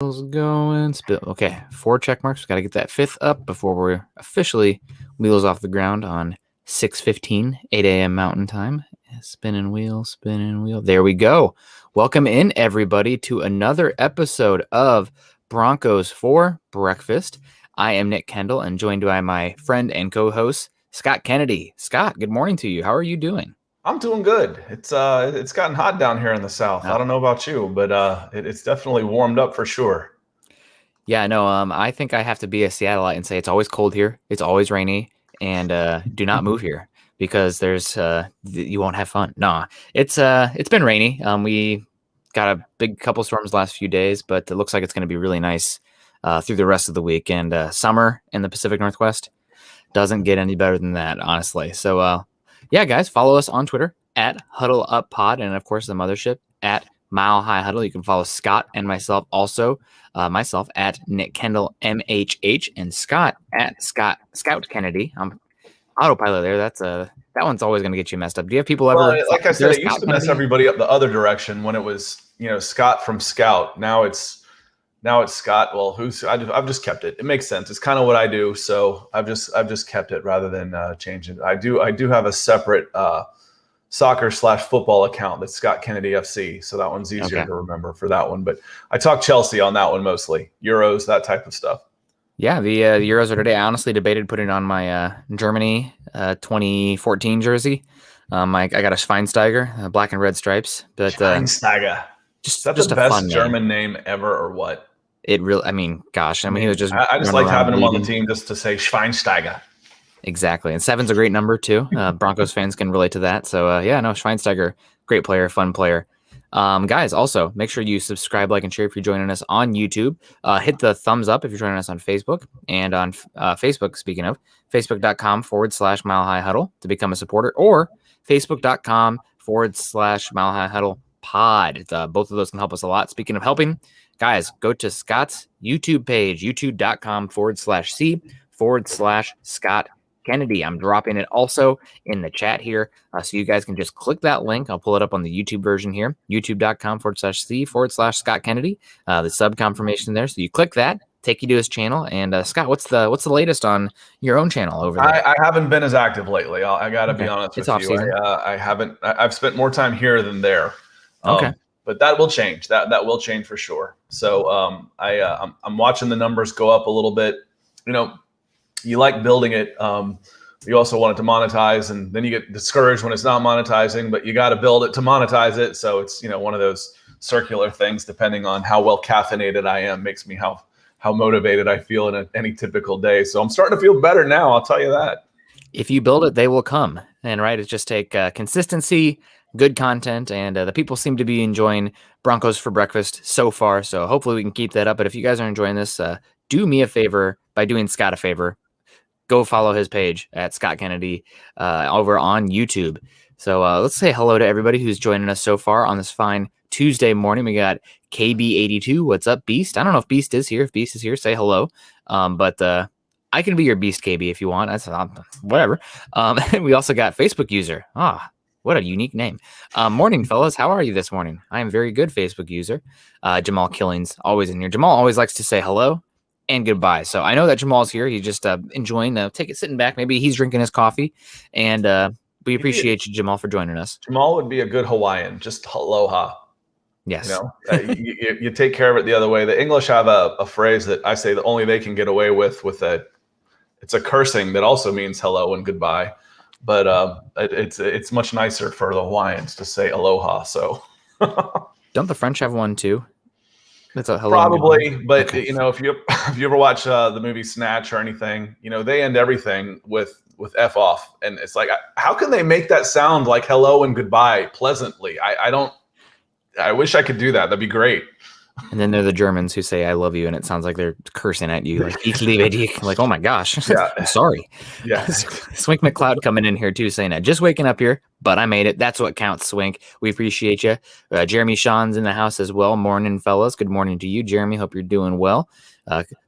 Going spill. Okay, 4 check marks. We got to get that 5th up before we're officially wheels off the ground on 6:15, 8 a.m. Mountain Time. Spinning wheel, spinning wheel. There we go. Welcome in, everybody, to another episode of Broncos for Breakfast. I am Nick Kendell, and joined by my friend and co-host Scott Kennedy. Scott, good morning to you. How are you doing? I'm doing good. It's gotten hot down here in the South. I don't know about you, but it's definitely warmed up for sure. Yeah, no, I think I have to be a Seattleite and say it's always cold here, it's always rainy, and do not move here because there's you won't have fun. Nah, it's been rainy. We got a big couple storms the last few days, but it looks like it's going to be really nice through the rest of the week. And summer in the Pacific Northwest doesn't get any better than that, honestly. So yeah, guys, follow us on Twitter at Huddle Up Pod, and of course the mothership at Mile High Huddle. You can follow Scott and myself also. Myself at Nick Kendell MHH and Scott at Scout Kennedy. I'm autopilot there. That one's always going to get you messed up. Do you have people ever? Well, like I said, it used to mess everybody up the other direction when it was Scott from Scout. Now it's Scott. Well, I've just kept it. It makes sense. It's kind of what I do, so I've just kept it rather than change it. I do have a separate soccer/football account that's Scott Kennedy FC, so that one's easier to remember for that one. But I talk Chelsea on that one mostly, Euros, that type of stuff. Yeah, the Euros are today. I honestly debated putting on my Germany 2014 jersey. I got a Schweinsteiger, black and red stripes. But Schweinsteiger, just the best German name ever, or what? It really. I mean, gosh. I mean, he was just. I just liked having him on the team just to say Schweinsteiger. Exactly. And 7's a great number, too. Broncos fans can relate to that. So, yeah, no, Schweinsteiger, great player, fun player. Guys, also, make sure you subscribe, like, and share if you're joining us on YouTube. Hit the thumbs up if you're joining us on Facebook. And on Facebook, speaking of, facebook.com/Mile High Huddle to become a supporter, or facebook.com/Mile High Huddle pod. Both of those can help us a lot. Speaking of helping, guys, go to Scott's YouTube page, youtube.com/C/Scott Kennedy. I'm dropping it also in the chat here, so you guys can just click that link. I'll pull it up on the YouTube version here, youtube.com/C/Scott Kennedy. The sub confirmation there, so you click that, take you to his channel. And Scott, what's the latest on your own channel over there? I haven't been as active lately. I got to be honest with you. I haven't. I've spent more time here than there. Okay. But that will change. That will change for sure. So I'm watching the numbers go up a little bit. You like building it. You also want it to monetize, and then you get discouraged when it's not monetizing, but you got to build it to monetize it. So it's, one of those circular things, depending on how well caffeinated I am, makes me how motivated I feel in any typical day. So I'm starting to feel better now. I'll tell you that. If you build it, they will come. And right, it's just take consistency, good content, and the people seem to be enjoying Broncos for Breakfast so far. So hopefully we can keep that up. But if you guys are enjoying this, do me a favor by doing Scott a favor. Go follow his page at Scott Kennedy over on YouTube. So let's say hello to everybody who's joining us so far on this fine Tuesday morning. We got KB82. What's up, Beast? I don't know if Beast is here. If Beast is here, say hello. But I can be your Beast, KB, if you want. That's whatever. And we also got Facebook user. What a unique name. Morning, fellas. How are you this morning? I am very good, Facebook user. Jamal Killings, always in here. Jamal always likes to say hello and goodbye. So I know that Jamal's here. He's just enjoying, sitting back. Maybe he's drinking his coffee. And we appreciate you, Jamal, for joining us. Jamal would be a good Hawaiian, just aloha. Yes. You take care of it the other way. The English have a phrase that I say that only they can get away with it's a cursing that also means hello and goodbye. But it's much nicer for the Hawaiians to say aloha. So don't the French have one too? That's a hello. Probably, but okay. If you ever watch the movie Snatch or anything, they end everything with F off, and it's like, how can they make that sound like hello and goodbye pleasantly? I wish I could do that. That'd be great. And then there are the Germans who say "I love you," and it sounds like they're cursing at you, like "Ich liebe dich." Like, oh my gosh, yeah. I'm sorry. Yeah, Swink McLeod coming in here too, saying that just waking up here, but I made it. That's what counts, Swink. We appreciate you. Jeremy Sean's in the house as well. Morning, fellas. Good morning to you, Jeremy. Hope you're doing well.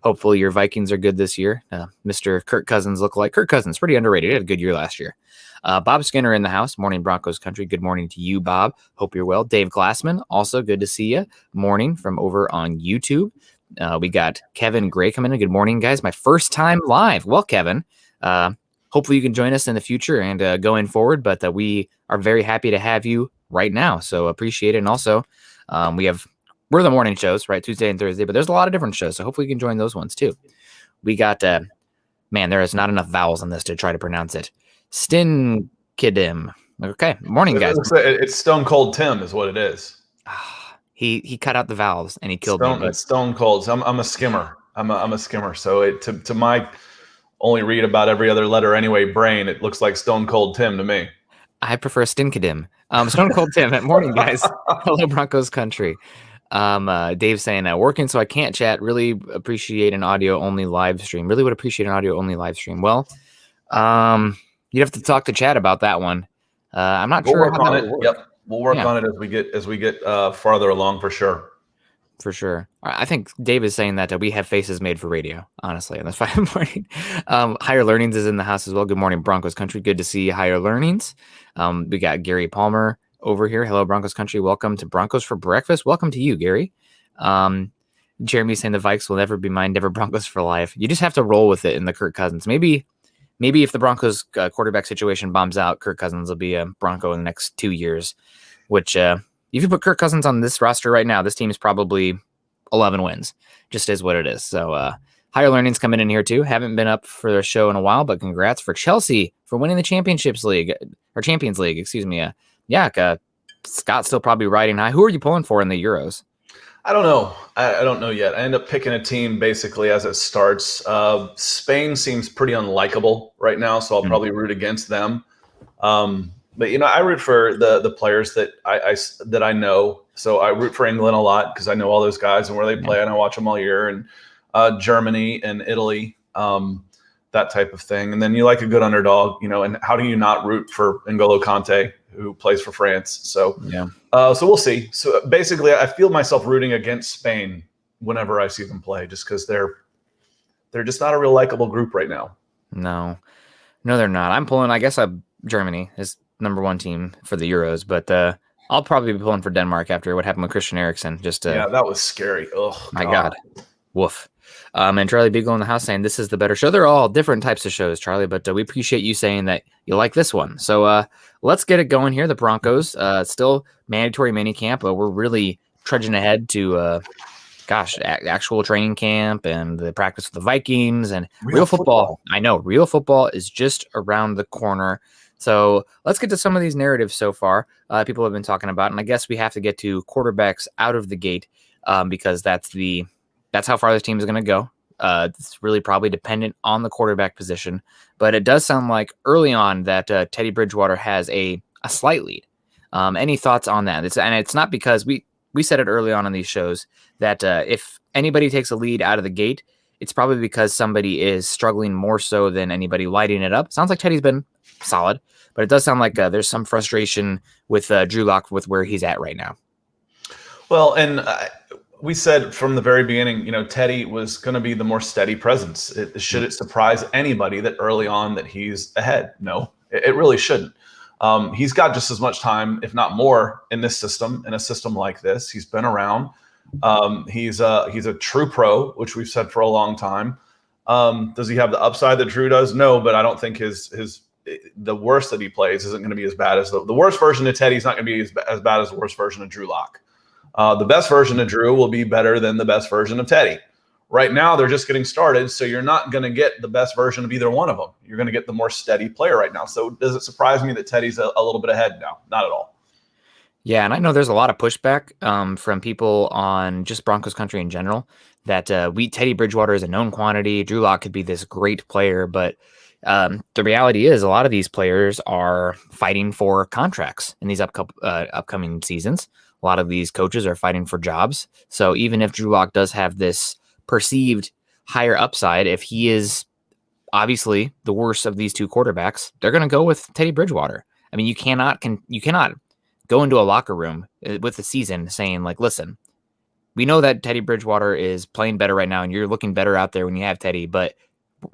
Hopefully your Vikings are good this year. Mr. Kirk Cousins lookalike. Kirk Cousins, pretty underrated. He had a good year last year. Bob Skinner in the house. Morning, Broncos country. Good morning to you, Bob. Hope you're well. Dave Glassman, also good to see you. Morning from over on YouTube. We got Kevin Gray coming in. Good morning, guys. My first time live. Well, Kevin, hopefully you can join us in the future and going forward, but we are very happy to have you right now. So appreciate it. And also, we're the morning shows, right? Tuesday and Thursday, but there's a lot of different shows. So hopefully you can join those ones too. We got, man, there is not enough vowels on this to try to pronounce it. Stinkidim. Okay. Morning, guys. It's Stone Cold Tim is what it is. He cut out the vowels and he killed me. It's Stone Cold. So I'm a skimmer. I'm a skimmer. So to my only read about every other letter anyway brain, it looks like Stone Cold Tim to me. I prefer Stinkidim. Stone Cold Tim. Morning, guys. Hello, Broncos country. Dave saying working, so I can't chat. Really appreciate an audio only live stream. Really would appreciate an audio only live stream. Well, you'd have to talk to Chad about that one. I'm not sure. We'll work on it. Yep. We'll work on it as we get farther along for sure. For sure. I think Dave is saying that we have faces made for radio, honestly, and that's fine. Morning. Higher Learnings is in the house as well. Good morning, Broncos country. Good to see Higher Learnings. We got Gary Palmer over here. Hello, Broncos country. Welcome to Broncos for Breakfast. Welcome to you, Gary. Jeremy saying the Vikes will never be mine, never Broncos for life. You just have to roll with it in the Kirk Cousins. Maybe if the Broncos quarterback situation bombs out, Kirk Cousins will be a Bronco in the next 2 years, which if you put Kirk Cousins on this roster right now, this team is probably 11 wins. Just is what it is. So Higher Learning's coming in here too. Haven't been up for the show in a while, but congrats for Chelsea for winning the Champions League, excuse me. Scott's still probably riding high. Who are you pulling for in the Euros? I don't know. I don't know yet. I end up picking a team basically as it starts. Spain seems pretty unlikable right now, so I'll probably root against them. But I root for the players that I know. So I root for England a lot because I know all those guys and where they play, and I watch them all year. And Germany and Italy, that type of thing. And then you like a good underdog, And how do you not root for N'Golo Kante, who plays for France? So so we'll see. So basically, I feel myself rooting against Spain whenever I see them play, just because they're just not a real likable group right now. No, they're not. I'm pulling. I guess Germany is number one team for the Euros, but I'll probably be pulling for Denmark after what happened with Christian Eriksen. That was scary. Oh my God. Woof. And Charlie Beagle in the house saying this is the better show. They're all different types of shows, Charlie, but we appreciate you saying that you like this one. So let's get it going here. The Broncos, still mandatory minicamp. We're really trudging ahead to, actual training camp and the practice with the Vikings and real football. I know real football is just around the corner. So let's get to some of these narratives so far people have been talking about. And I guess we have to get to quarterbacks out of the gate because that's how far this team is going to go. It's really probably dependent on the quarterback position. But it does sound like early on that Teddy Bridgewater has a slight lead. Any thoughts on that? It's not because we said it early on in these shows that if anybody takes a lead out of the gate, it's probably because somebody is struggling more so than anybody lighting it up. Sounds like Teddy's been solid, but it does sound like there's some frustration with Drew Lock with where he's at right now. Well, and we said from the very beginning, Teddy was going to be the more steady presence. Should it surprise anybody that early on that he's ahead? No, it really shouldn't. He's got just as much time, if not more, in this system, in a system like this. He's been around. He's a true pro, which we've said for a long time. Does he have the upside that Drew does? No, but I don't think the worst that he plays isn't going to be as bad as the worst version of Teddy is not going to be as bad as the worst version of Drew Lock. The best version of Drew will be better than the best version of Teddy. Right now, they're just getting started, so you're not going to get the best version of either one of them. You're going to get the more steady player right now. So does it surprise me that Teddy's a little bit ahead now? Not at all. Yeah, and I know there's a lot of pushback from people on just Broncos country in general that Teddy Bridgewater is a known quantity. Drew Lock could be this great player, but the reality is a lot of these players are fighting for contracts in these upcoming seasons. A lot of these coaches are fighting for jobs. So even if Drew Lock does have this perceived higher upside, if he is obviously the worst of these two quarterbacks, they're going to go with Teddy Bridgewater. I mean, you cannot go into a locker room with the season saying like, listen, we know that Teddy Bridgewater is playing better right now and you're looking better out there when you have Teddy, but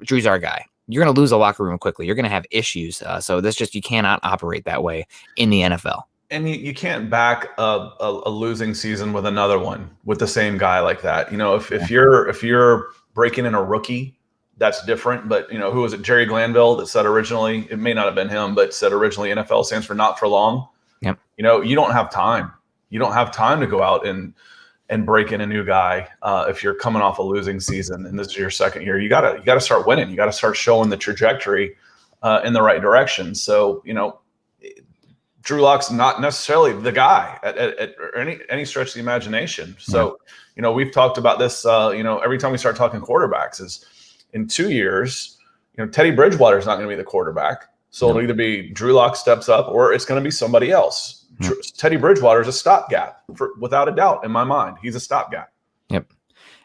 Drew's our guy. You're going to lose a locker room quickly. You're going to have issues. So you cannot operate that way in the NFL. And you can't back a losing season with another one with the same guy like that. If you're breaking in a rookie, that's different. But who was it? Jerry Glanville that said originally, it may not have been him, but said originally NFL stands for not for long. Yep. You don't have time. You don't have time to go out and break in a new guy if you're coming off a losing season and this is your second year. You gotta start winning. You gotta start showing the trajectory in the right direction. So Drew Lock's not necessarily the guy at any stretch of the imagination. So, we've talked about this, every time we start talking quarterbacks is in 2 years, Teddy Bridgewater is not going to be the quarterback. So it'll either be Drew Lock steps up or it's going to be somebody else. Teddy Bridgewater is a stopgap without a doubt in my mind. He's a stopgap. Yep.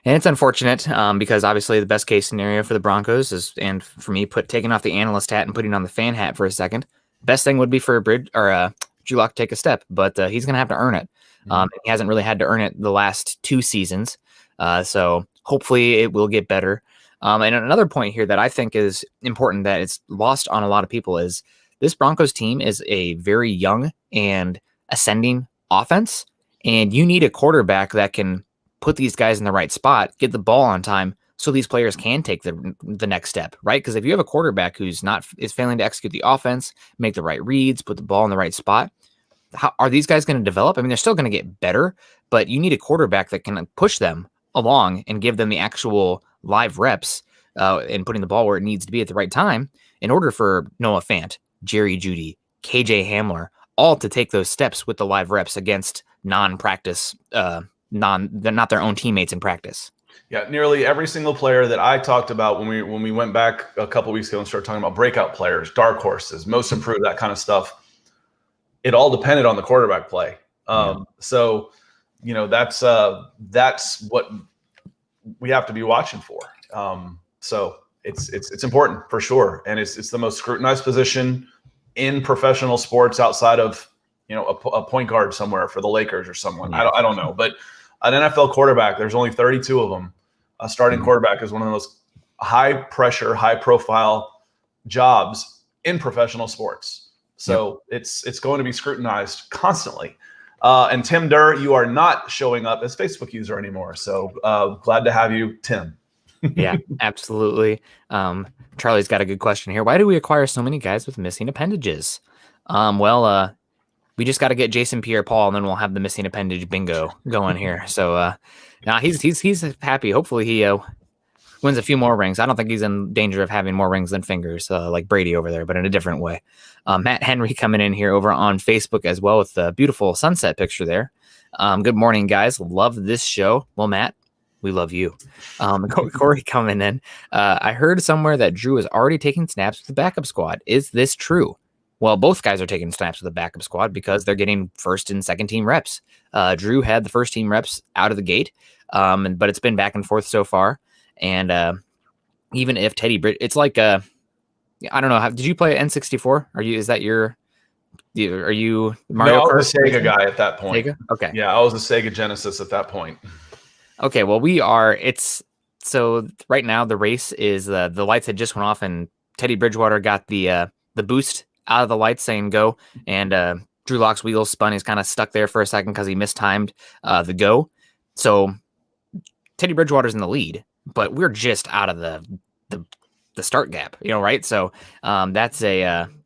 And it's unfortunate because obviously the best case scenario for the Broncos is, and for me, taking off the analyst hat and putting on the fan hat for a second. Best thing would be for Drew Lock to take a step, but he's going to have to earn it. He hasn't really had to earn it the last 2 seasons. So hopefully it will get better. And another point here that I think is important that it's lost on a lot of people is this Broncos team is a very young and ascending offense. And you need a quarterback that can put these guys in the right spot, get the ball on time, so these players can take the next step, right? Because if you have a quarterback who's is failing to execute the offense, make the right reads, put the ball in the right spot, how are these guys going to develop? I mean, they're still going to get better, but you need a quarterback that can push them along and give them the actual live reps and putting the ball where it needs to be at the right time in order for Noah Fant, Jerry Jeudy, KJ Hamler, all to take those steps with the live reps against non-practice, they're not their own teammates in practice. Yeah, nearly every single player that I talked about when we went back a couple weeks ago and started talking about breakout players, dark horses, most improved, that kind of stuff, it all depended on the quarterback play. So, that's what we have to be watching for. So it's important for sure, and it's the most scrutinized position in professional sports outside of a point guard somewhere for the Lakers or someone. I don't know, but an NFL quarterback, there's only 32 of them. A starting quarterback is one of the most high pressure, high profile jobs in professional sports. So it's going to be scrutinized constantly. And Tim Durr, you are not showing up as Facebook user anymore. So glad to have you, Tim. Yeah, absolutely. Charlie's got a good question here. Why do we acquire so many guys with missing appendages? We just got to get Jason Pierre-Paul, and then we'll have the missing appendage bingo going here. So now he's happy. Hopefully he wins a few more rings. I don't think he's in danger of having more rings than fingers, like Brady over there, but in a different way. Matt Henry coming in here over on Facebook as well with the beautiful sunset picture there. Good morning, guys. Love this show. Well, Matt, we love you. Corey coming in. I heard somewhere that Drew is already taking snaps with the backup squad. Is this true? Well, both guys are taking snaps with the backup squad because they're getting first and second team reps. Drew had the first team reps out of the gate, but it's been back and forth so far. And even if it's like I don't know. Did you play N64? Are you Mario? No, I was a Sega guy at that point. Sega? Okay. Yeah, I was a Sega Genesis at that point. Okay, well, so right now the race is the lights had just went off and Teddy Bridgewater got the boost out of the lights saying go, and Drew Lock's wheels spun. He's kind of stuck there for a second because he mistimed the go. So Teddy Bridgewater's in the lead, but we're just out of the start gap, right? So that's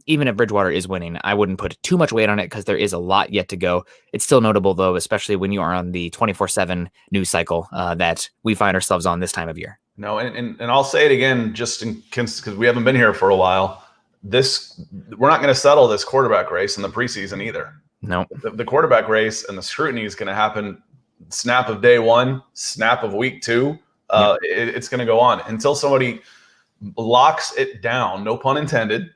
even if Bridgewater is winning, I wouldn't put too much weight on it because there is a lot yet to go. It's still notable, though, especially when you are on the 24/7 news cycle that we find ourselves on this time of year. No, and I'll say it again just because we haven't been here for a while. We're not going to settle this quarterback race in the preseason either. No, the quarterback race and the scrutiny is going to happen snap of day 1, snap of week 2. It's going to go on until somebody locks it down, no pun intended,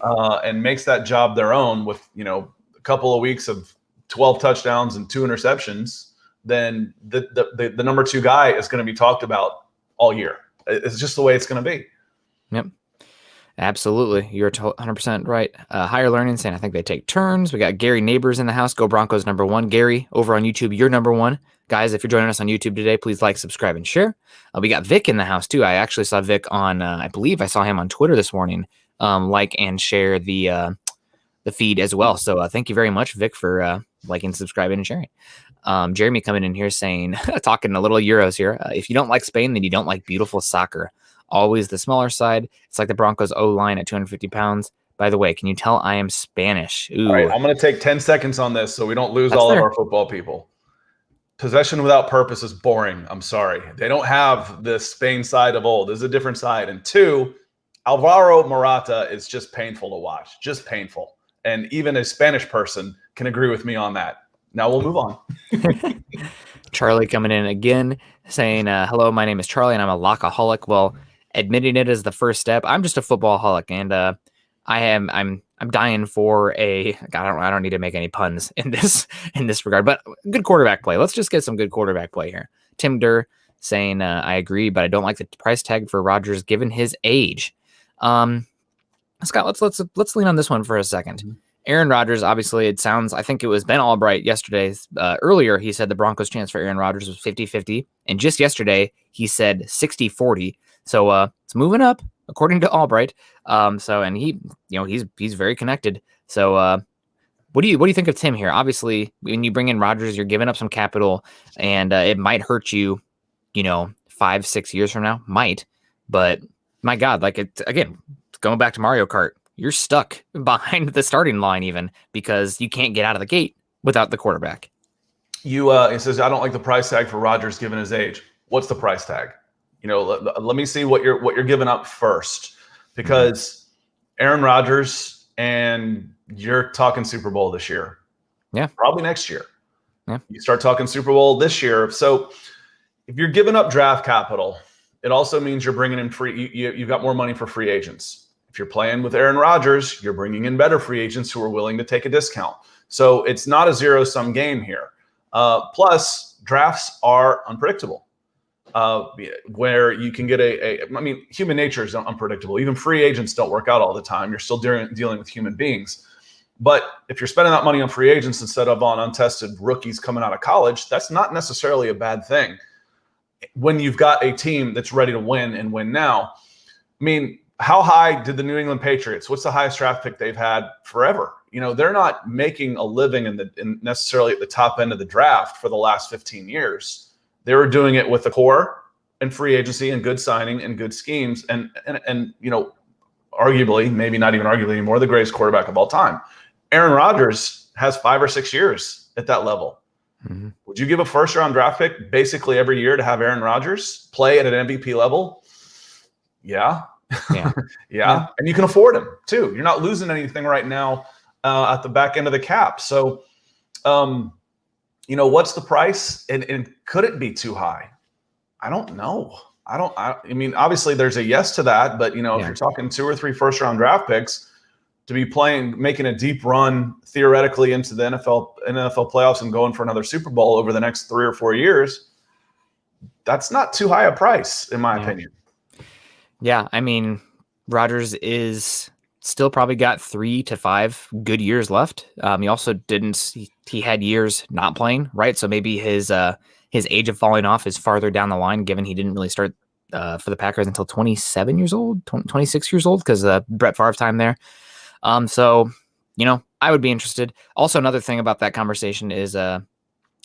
and makes that job their own with, a couple of weeks of 12 touchdowns and 2 interceptions. Then the number 2 guy is going to be talked about all year. It's just the way it's going to be. Yep. Absolutely. You're 100% right. Higher Learning saying, I think they take turns. We got Gary Neighbors in the house. Go Broncos #1. Gary, over on YouTube, you're #1. Guys, if you're joining us on YouTube today, please like, subscribe, and share. We got Vic in the house, too. I actually saw Vic on, I believe I saw him on Twitter this morning, like and share the the feed as well. So thank you very much, Vic, for liking, subscribing, and sharing. Jeremy coming in here saying, talking a little Euros here. If you don't like Spain, then you don't like beautiful soccer. Always the smaller side. It's like the Broncos O-line at 250 pounds. By the way, can you tell I am Spanish? Ooh. All right, I'm going to take 10 seconds on this so we don't lose That's all fair. of our football people. Possession without purpose is boring. I'm sorry. They don't have the Spain side of old. There's a different side. And two, Alvaro Morata is just painful to watch. Just painful. And even a Spanish person can agree with me on that. Now we'll move on. Charlie coming in again saying, hello, my name is Charlie and I'm a lockaholic. Well, admitting it is the first step. I'm just a footballaholic, and I'm dying for a, I don't need to make any puns in this regard, but good quarterback play. Let's just get some good quarterback play here. Tim Durr saying, I agree, but I don't like the price tag for Rodgers given his age. Scott, let's lean on this one for a second. Mm-hmm. Aaron Rodgers, obviously, it sounds, I think it was Ben Albright yesterday. Earlier, he said the Broncos' chance for Aaron Rodgers was 50-50. And just yesterday, he said 60-40. So it's moving up, according to Albright. And he's very connected. So what do you think of Tim here? Obviously, when you bring in Rodgers, you're giving up some capital, and it might hurt you, 5-6 years from now. Might. But my God, again, going back to Mario Kart, you're stuck behind the starting line even because you can't get out of the gate without the quarterback. It says, I don't like the price tag for Rodgers given his age. What's the price tag? Let me see what you're giving up first, because Aaron Rodgers, and you're talking Super Bowl this year. Yeah. Probably next year. Yeah. You start talking Super Bowl this year. So if you're giving up draft capital, it also means you're bringing in you've got more money for free agents. If you're playing with Aaron Rodgers, you're bringing in better free agents who are willing to take a discount. So it's not a zero-sum game here. Plus, drafts are unpredictable, where you can get human nature is unpredictable. Even free agents don't work out all the time. You're still dealing with human beings. But if you're spending that money on free agents instead of on untested rookies coming out of college, that's not necessarily a bad thing when you've got a team that's ready to win and win now. How high did the New England Patriots? What's the highest draft pick they've had forever? They're not making a living in necessarily at the top end of the draft for the last 15 years. They were doing it with the core and free agency and good signing and good schemes and arguably, maybe not even arguably anymore, the greatest quarterback of all time. Aaron Rodgers has 5 or 6 years at that level. Mm-hmm. Would you give a first-round draft pick basically every year to have Aaron Rodgers play at an MVP level? Yeah. Yeah. And you can afford him too. You're not losing anything right now at the back end of the cap. So, what's the price? And could it be too high? I don't know. Obviously there's a yes to that, but if you're talking 2 or 3 first-round draft picks to be making a deep run theoretically into the NFL playoffs and going for another Super Bowl over the next 3 or 4 years, that's not too high a price, in my opinion. Yeah, Rodgers is still probably got 3 to 5 good years left. He also he had years not playing, right? So maybe his age of falling off is farther down the line, given he didn't really start for the Packers until 27 years old, 26 years old, because Brett Favre time there. So, I would be interested. Also, another thing about that conversation is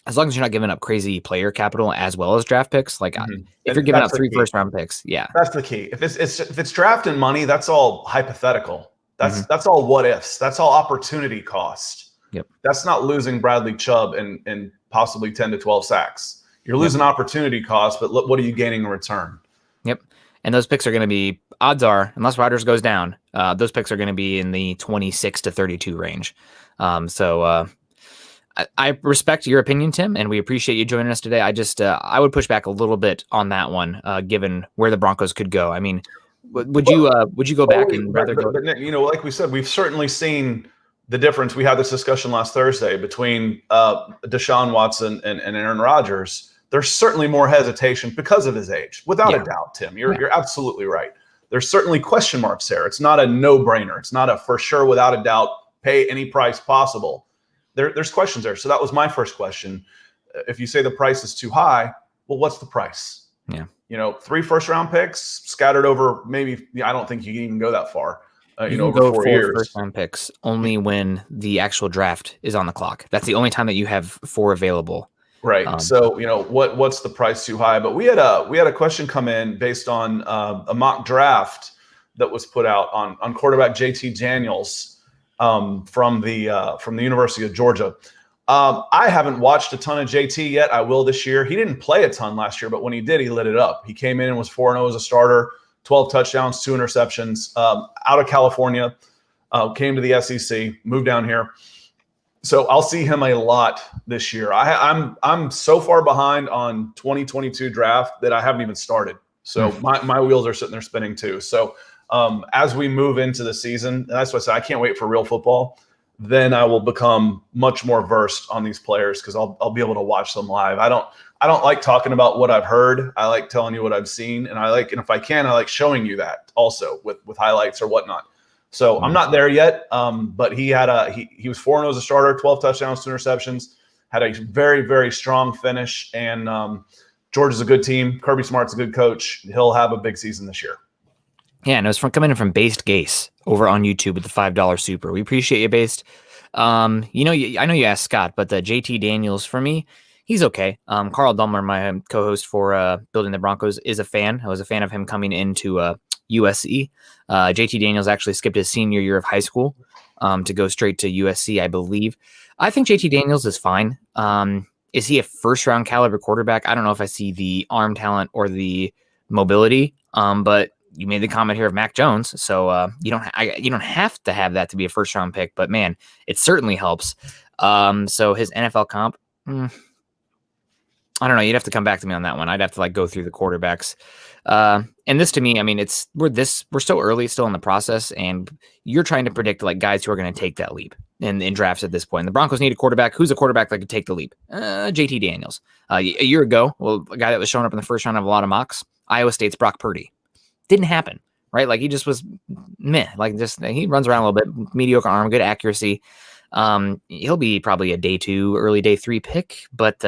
as long as you're not giving up crazy player capital as well as draft picks, if you're giving up 3 first-round picks, that's the key. If it's draft and money, that's all hypothetical. That's all what ifs. That's all opportunity cost. Yep. That's not losing Bradley Chubb and possibly 10 to 12 sacks. You're losing opportunity cost, but look, what are you gaining in return? Yep. And those picks are going to be, odds are, unless Rodgers goes down, those picks are going to be in the 26 to 32 range. I respect your opinion, Tim, and we appreciate you joining us today. I would push back a little bit on that one, given where the Broncos could go. Would you go back and rather go? Like we said, we've certainly seen the difference. We had this discussion last Thursday between Deshaun Watson and Aaron Rodgers. There's certainly more hesitation because of his age, without a doubt, Tim. You're absolutely right. There's certainly question marks there. It's not a no-brainer. It's not a for sure, without a doubt, pay any price possible. There's questions there. So that was my first question. If you say the price is too high, well, what's the price? Yeah. 3 first-round picks scattered over maybe, I don't think you can even go that far. You can over go 4 for years. first round picks only when the actual draft is on the clock. That's the only time that you have 4 available. Right. So, what's the price too high? But we had a question come in based on a mock draft that was put out on quarterback JT Daniels from the University of Georgia. I haven't watched a ton of JT yet. I will this year. He didn't play a ton last year, but when he did, he lit it up. He came in and was 4-0 as a starter, 12 touchdowns, 2 interceptions, out of California, came to the SEC, moved down here. So I'll see him a lot this year. I'm so far behind on 2022 draft that I haven't even started. So my wheels are sitting there spinning too. So as we move into the season, that's why I said I can't wait for real football. Then I will become much more versed on these players because I'll be able to watch them live. I don't like talking about what I've heard. I like telling you what I've seen, and if I can, I like showing you that also with highlights or whatnot. So I'm not there yet, but he was 4-0 as a starter, 12 touchdowns, 2 interceptions, had a very, very strong finish, and Georgia's a good team. Kirby Smart's a good coach. He'll have a big season this year. Yeah, and it was coming in from Based Gase over on YouTube with the $5 super. We appreciate you, Based. I know you asked Scott, but the JT Daniels for me, he's okay. Carl Dumler, my co-host for Building the Broncos, is a fan. I was a fan of him coming into USC. JT Daniels actually skipped his senior year of high school to go straight to USC, I believe. I think JT Daniels is fine. Is he a first-round caliber quarterback? I don't know if I see the arm talent or the mobility, but you made the comment here of Mac Jones, so you don't have to have that to be a first-round pick, but man, it certainly helps. So his NFL comp, I don't know. You'd have to come back to me on that one. I'd have to go through the quarterbacks. And this to me, I mean, we're so early still in the process, and you're trying to predict guys who are going to take that leap in drafts at this point. The Broncos need a quarterback. Who's a quarterback that could take the leap? JT Daniels. A year ago, a guy that was showing up in the first round of a lot of mocks, Iowa State's Brock Purdy. Didn't happen, right? He just was meh. He runs around a little bit, mediocre arm, good accuracy. He'll be probably a day 2, early day 3 pick, but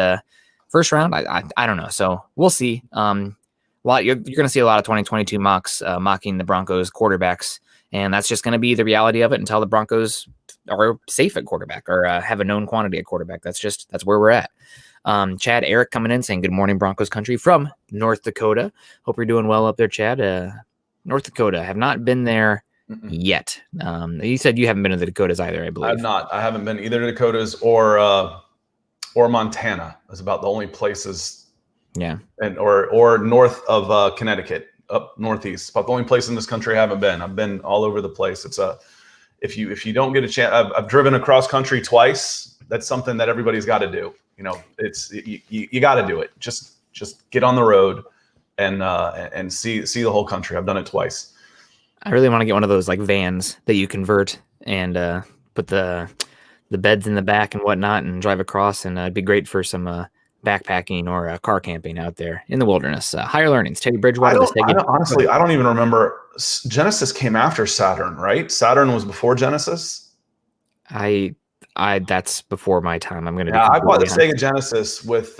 first round, I don't know. So we'll see. You're going to see a lot of 2022 mocks mocking the Broncos quarterbacks, and that's just going to be the reality of it until the Broncos are safe at quarterback or have a known quantity at quarterback. That's where we're at. Chad Eric coming in saying, good morning, Broncos country from North Dakota. Hope you're doing well up there, Chad. North Dakota. Have not been there yet. You said you haven't been to the Dakotas either, I believe. I've not. I haven't been either to Dakotas or Montana. That's about the only places. Yeah. And or north of Connecticut, up northeast. About the only place in this country I haven't been. I've been all over the place. It's if you don't get a chance, I've driven across country twice. That's something that everybody's got to do. You got to do it. Just get on the road and see the whole country. I've done it twice. I really want to get one of those vans that you convert and put the beds in the back and whatnot and drive across, and it'd be great for some backpacking or car camping out there in the wilderness. Higher Learnings, Teddy Bridgewater. Honestly, I don't even remember. Genesis came after Saturn, right? Saturn was before Genesis. That's before my time. I'm going to. Yeah, I bought the Sega Genesis with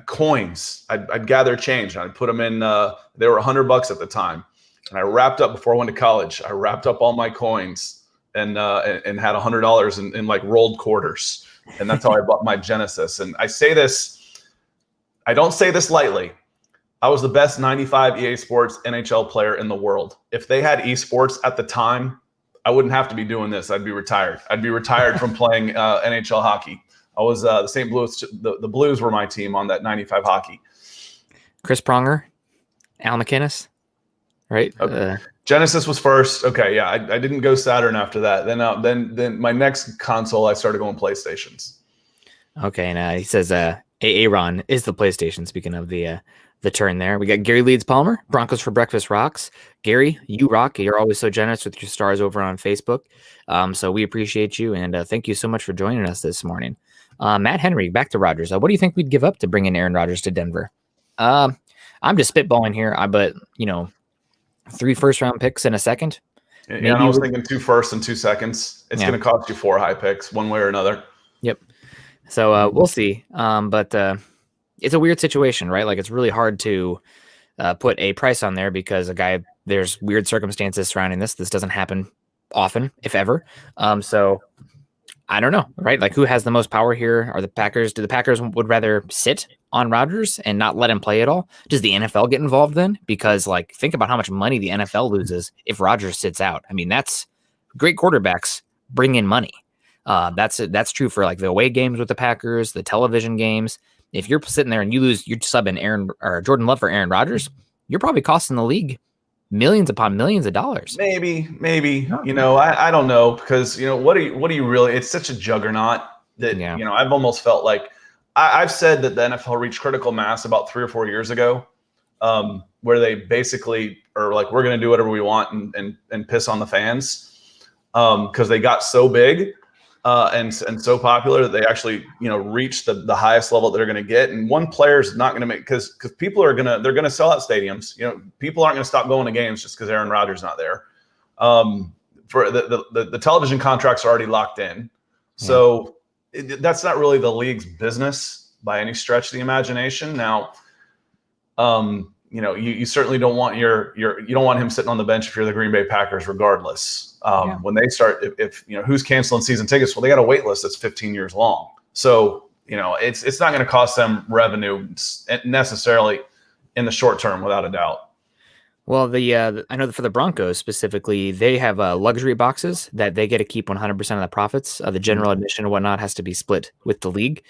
coins. I'd gather change and I'd put them in. They were $100 at the time, and I wrapped up before I went to college. I wrapped up all my coins and had $100 in rolled quarters, and that's how I bought my Genesis. And I don't say this lightly. I was the best 95 EA Sports NHL player in the world. If they had esports at the time, I wouldn't have to be doing this. I'd be retired. I'd be retired from playing NHL hockey. I was the St. Louis. The Blues were my team on that 95 hockey. Chris Pronger, Al McInnes, right? Okay. Genesis was first. Okay, yeah. I didn't go Saturn after that. Then my next console, I started going PlayStations. Okay, and he says Aaron is the PlayStation. Speaking of the turn there, we got Gary Leeds Palmer, Broncos for Breakfast rocks. Gary, you rock. You're always so generous with your stars over on Facebook. So we appreciate you, and thank you so much for joining us this morning. Matt Henry, back to Rodgers. What do you think we'd give up to bring in Aaron Rodgers to Denver? I'm just spitballing here, but 3 first-round picks in a second. Yeah, and I was thinking 2 firsts and 2 seconds. It's going to cost you 4 high picks, one way or another. Yep. So we'll see. But it's a weird situation, right? It's really hard to put a price on there because a guy there's weird circumstances surrounding this. This doesn't happen often, if ever. So I don't know, right? Like, who has the most power here? Are the Packers? Do the Packers would rather sit on Rodgers and not let him play at all? Does the NFL get involved then? Because, like, think about how much money the NFL loses if Rodgers sits out. I mean, that's great. Quarterbacks bring in money. That's true for like the away games with the Packers, the television games. If you're sitting there and you lose, you're subbing Jordan Love for Aaron Rodgers, you're probably costing the league millions upon millions of dollars. Maybe, I don't know, because what do you really? It's such a juggernaut that I've almost felt like I've said that the NFL reached critical mass about 3 or 4 years ago, where they basically are like, we're going to do whatever we want and piss on the fans, because they got so big and so popular that they actually reached the highest level that they're going to get. And one player's not going to make, because people they're going to sell out stadiums. People aren't going to stop going to games just because Aaron Rodgers is not there. For the television contracts are already locked in, so that's not really the league's business by any stretch of the imagination. Now, you certainly don't want you don't want him sitting on the bench if you're the Green Bay Packers, regardless. When they start, if who's canceling season tickets, well, they got a wait list that's 15 years long. So it's not going to cost them revenue necessarily in the short term, without a doubt. Well, I know that for the Broncos specifically, they have luxury boxes that they get to keep 100% of the profits. The general admission and whatnot has to be split with the league.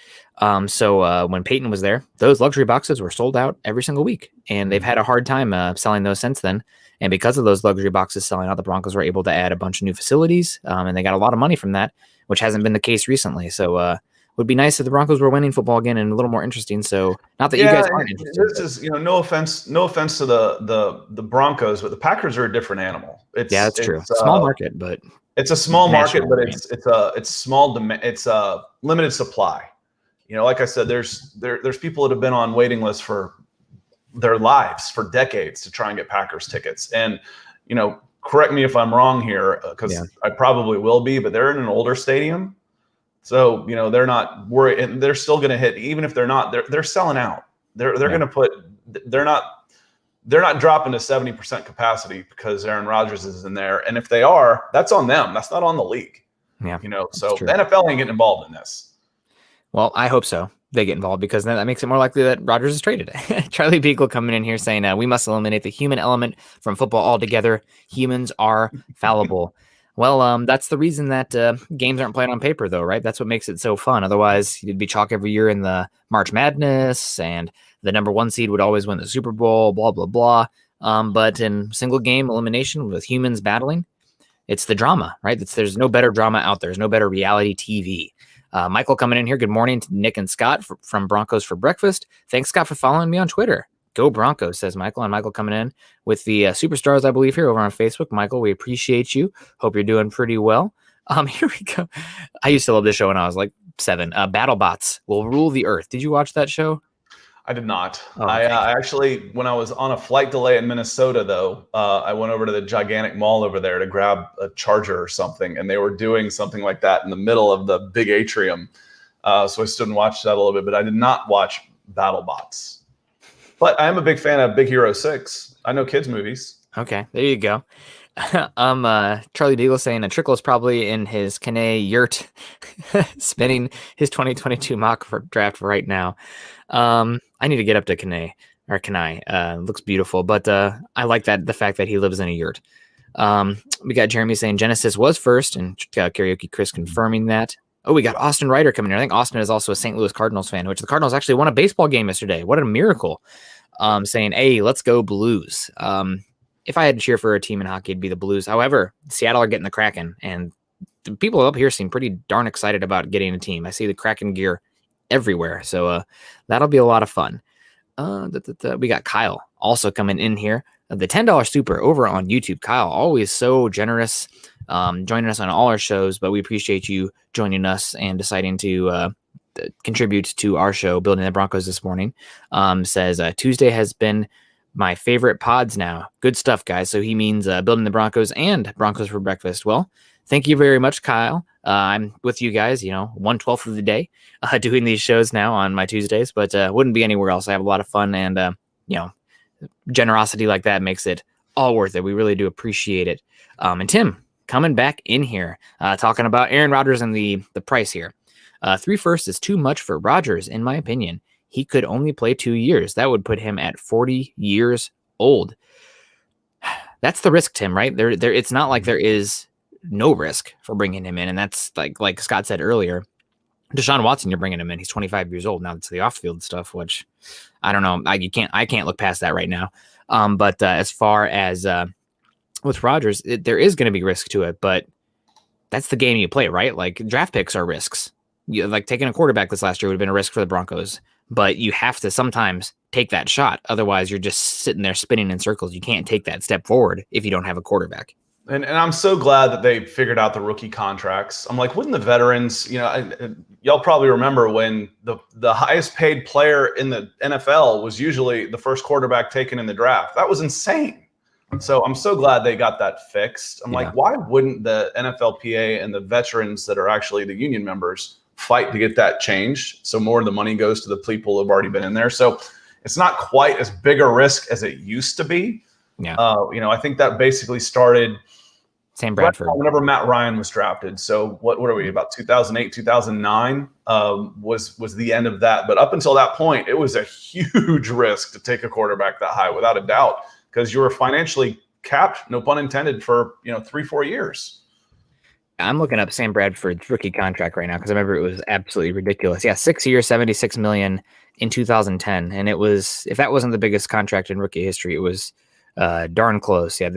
So when Peyton was there, those luxury boxes were sold out every single week, and they've had a hard time selling those since then. And because of those luxury boxes selling out, the Broncos were able to add a bunch of new facilities, and they got a lot of money from that, which hasn't been the case recently. So would be nice if the Broncos were winning football again and a little more interesting. So not that you guys aren't interested. This is, no offense to the Broncos, but the Packers are a different animal. That's true. Small market, but it's a small market, but it's small. It's a limited supply. Like I said, there's people that have been on waiting lists for their lives, for decades, to try and get Packers tickets. And correct me if I'm wrong here, because I probably will be, but they're in an older stadium. So, they're not worried, and they're still going to hit, even if they're not, they're selling out. They're going to they're not dropping to 70% capacity because Aaron Rodgers is in there. And if they are, that's on them. That's not on the league. Yeah. So the NFL ain't getting involved in this. Well, I hope so. They get involved, because then that makes it more likely that Rodgers is traded. Charlie Beagle coming in here saying, we must eliminate the human element from football altogether. Humans are fallible. Well, that's the reason that games aren't played on paper, though, right? That's what makes it so fun. Otherwise, you'd be chalk every year in the March Madness, and the number 1 seed would always win the Super Bowl, blah, blah, blah. But in single game elimination with humans battling, it's the drama, right? There's no better drama out there. There's no better reality TV. Michael coming in here. Good morning to Nick and Scott from Broncos for Breakfast. Thanks, Scott, for following me on Twitter. Go Broncos, says Michael. And Michael coming in with the superstars, I believe, here over on Facebook. Michael, we appreciate you. Hope you're doing pretty well. Here we go. I used to love this show when I was like 7. BattleBots will rule the earth. Did you watch that show? I did not. Oh, I actually, when I was on a flight delay in Minnesota, though, I went over to the gigantic mall over there to grab a charger or something, and they were doing something like that in the middle of the big atrium. So I stood and watched that a little bit, but I did not watch BattleBots. But I am a big fan of Big Hero 6. I know kids' movies. Okay, there you go. Charlie Deagle saying a trickle is probably in his Kane yurt, spinning his 2022 mock for draft right now. I need to get up to Kane. Looks beautiful, but I like the fact that he lives in a yurt. We got Jeremy saying Genesis was first, and Karaoke Chris confirming that. Oh, we got Austin Ryder coming in. I think Austin is also a St. Louis Cardinals fan, which the Cardinals actually won a baseball game yesterday. What a miracle. Saying, hey, let's go Blues. If I had to cheer for a team in hockey, it'd be the Blues. However, Seattle are getting the Kraken, and the people up here seem pretty darn excited about getting a team. I see the Kraken gear everywhere, so that'll be a lot of fun. We got Kyle also coming in here. The $10 super over on YouTube. Kyle, always so generous, joining us on all our shows, but we appreciate you joining us and deciding to contribute to our show, Building the Broncos this morning. Says Tuesday has been my favorite pods now. Good stuff, guys. So he means Building the Broncos and Broncos for Breakfast. Well, thank you very much, Kyle. I'm with you guys, 1/12 of the day doing these shows now on my Tuesdays, but wouldn't be anywhere else. I have a lot of fun, and generosity like that makes it all worth it. We really do appreciate it. And Tim coming back in here, talking about Aaron Rodgers and the price here. 3 firsts is too much for Rodgers, in my opinion. He could only play 2 years. That would put him at 40 years old. That's the risk, Tim, right? There. It's not like there is no risk for bringing him in. And that's like Scott said earlier, Deshaun Watson, you're bringing him in. He's 25 years old. Now it's the off-field stuff, which I don't know. I can't look past that right now. But as far as with Rodgers, there is going to be risk to it, but that's the game you play, right? Like draft picks are risks. Like taking a quarterback this last year would have been a risk for the Broncos, but you have to sometimes take that shot. Otherwise, you're just sitting there spinning in circles. You can't take that step forward if you don't have a quarterback. And I'm so glad that they figured out the rookie contracts. I'm like, wouldn't the veterans, y'all probably remember when the highest paid player in the NFL was usually the first quarterback taken in the draft. That was insane. So I'm so glad they got that fixed. I'm like, why wouldn't the NFLPA and the veterans that are actually the union members fight to get that changed so more of the money goes to the people who have already been in there? So it's not quite as big a risk as it used to be. Yeah. I think that basically started Sam Bradford whenever Matt Ryan was drafted. So what are we, about 2008, 2009 was the end of that. But up until that point, it was a huge risk to take a quarterback that high, without a doubt, because you were financially capped, no pun intended, for 3-4 years. I'm looking up Sam Bradford's rookie contract right now because I remember it was absolutely ridiculous. Yeah, 6 years, $76 million in 2010, and it was, if that wasn't the biggest contract in rookie history, it was darn close. Yeah,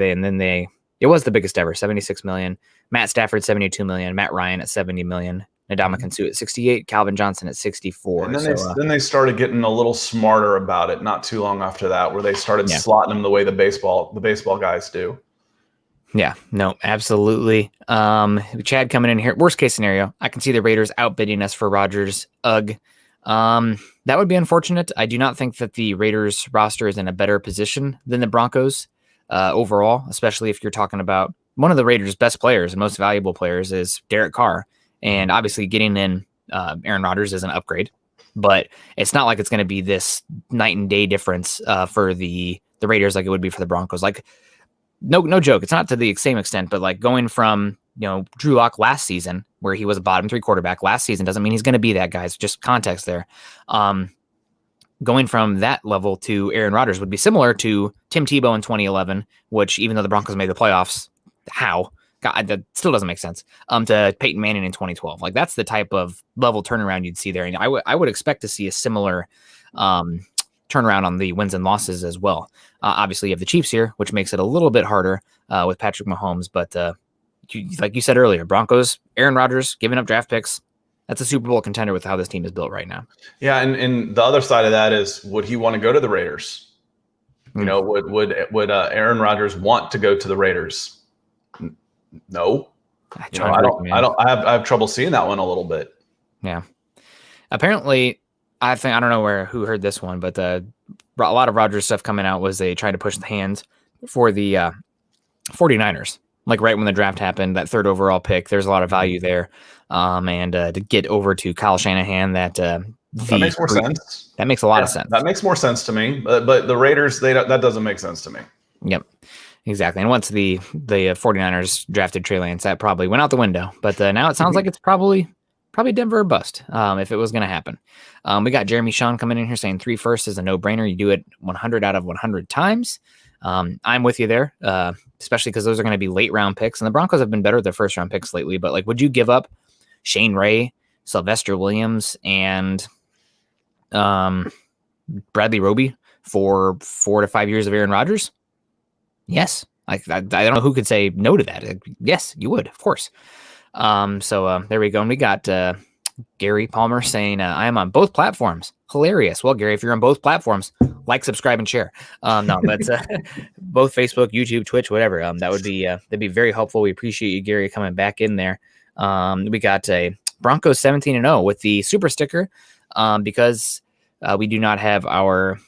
it was the biggest ever, $76 million. Matt Stafford, $72 million. Matt Ryan at $70 million. Ndamukong Suh at 68. Calvin Johnson at 64. And then they started getting a little smarter about it not too long after that, where they started slotting them the way the baseball guys do. Yeah, no, absolutely. Chad coming in here. Worst case scenario, I can see the Raiders outbidding us for Rodgers. Ugh. That would be unfortunate. I do not think that the Raiders roster is in a better position than the Broncos overall, especially if you're talking about one of the Raiders' best players and most valuable players is Derek Carr. And obviously getting in Aaron Rodgers is an upgrade, but it's not like it's going to be this night and day difference for the Raiders like it would be for the Broncos. Like, no joke. It's not to the same extent, but like going from, Drew Lock last season, where he was a bottom 3 quarterback last season, doesn't mean he's going to be that, guys. Just context there. Going from that level to Aaron Rodgers would be similar to Tim Tebow in 2011, which, even though the Broncos made the playoffs, how? God, that still doesn't make sense. To Peyton Manning in 2012. Like, that's the type of level turnaround you'd see there. And I would expect to see a similar turnaround on the wins and losses as well. Obviously, you have the Chiefs here, which makes it a little bit harder with Patrick Mahomes. But like you said earlier, Broncos, Aaron Rodgers giving up draft picks. That's a Super Bowl contender with how this team is built right now. Yeah, and the other side of that is, would he want to go to the Raiders? Would Aaron Rodgers want to go to the Raiders? No. I have trouble seeing that one a little bit. Yeah. Apparently, I don't know who heard this one, but a lot of Rodgers stuff coming out was they tried to push the hands for the 49ers. Like right when the draft happened, that 3rd overall pick, there's a lot of value there. And to get over to Kyle Shanahan, that makes more sense. That makes a lot of sense. That makes more sense to me. But the Raiders, that doesn't make sense to me. Yep, exactly. And once the 49ers drafted Trey Lance, that probably went out the window. But now it sounds like it's probably Denver or bust if it was going to happen. We got Jeremy Sean coming in here saying 3 firsts is a no-brainer. You do it 100 out of 100 times. I'm with you there, especially because those are going to be late round picks, and the Broncos have been better with their first round picks lately. But like, would you give up Shane Ray, Sylvester Williams, and Bradley Roby for 4 to 5 years of Aaron Rodgers? Yes. I don't know who could say no to that. Yes, you would, of course. So there we go. And we got Gary Palmer saying, I am on both platforms. Hilarious. Well, Gary, if you're on both platforms, like, subscribe, and share. No, but both Facebook, YouTube, Twitch, whatever. That'd be very helpful. We appreciate you, Gary, coming back in there. We got a Broncos 17-0 with the super sticker because we do not have our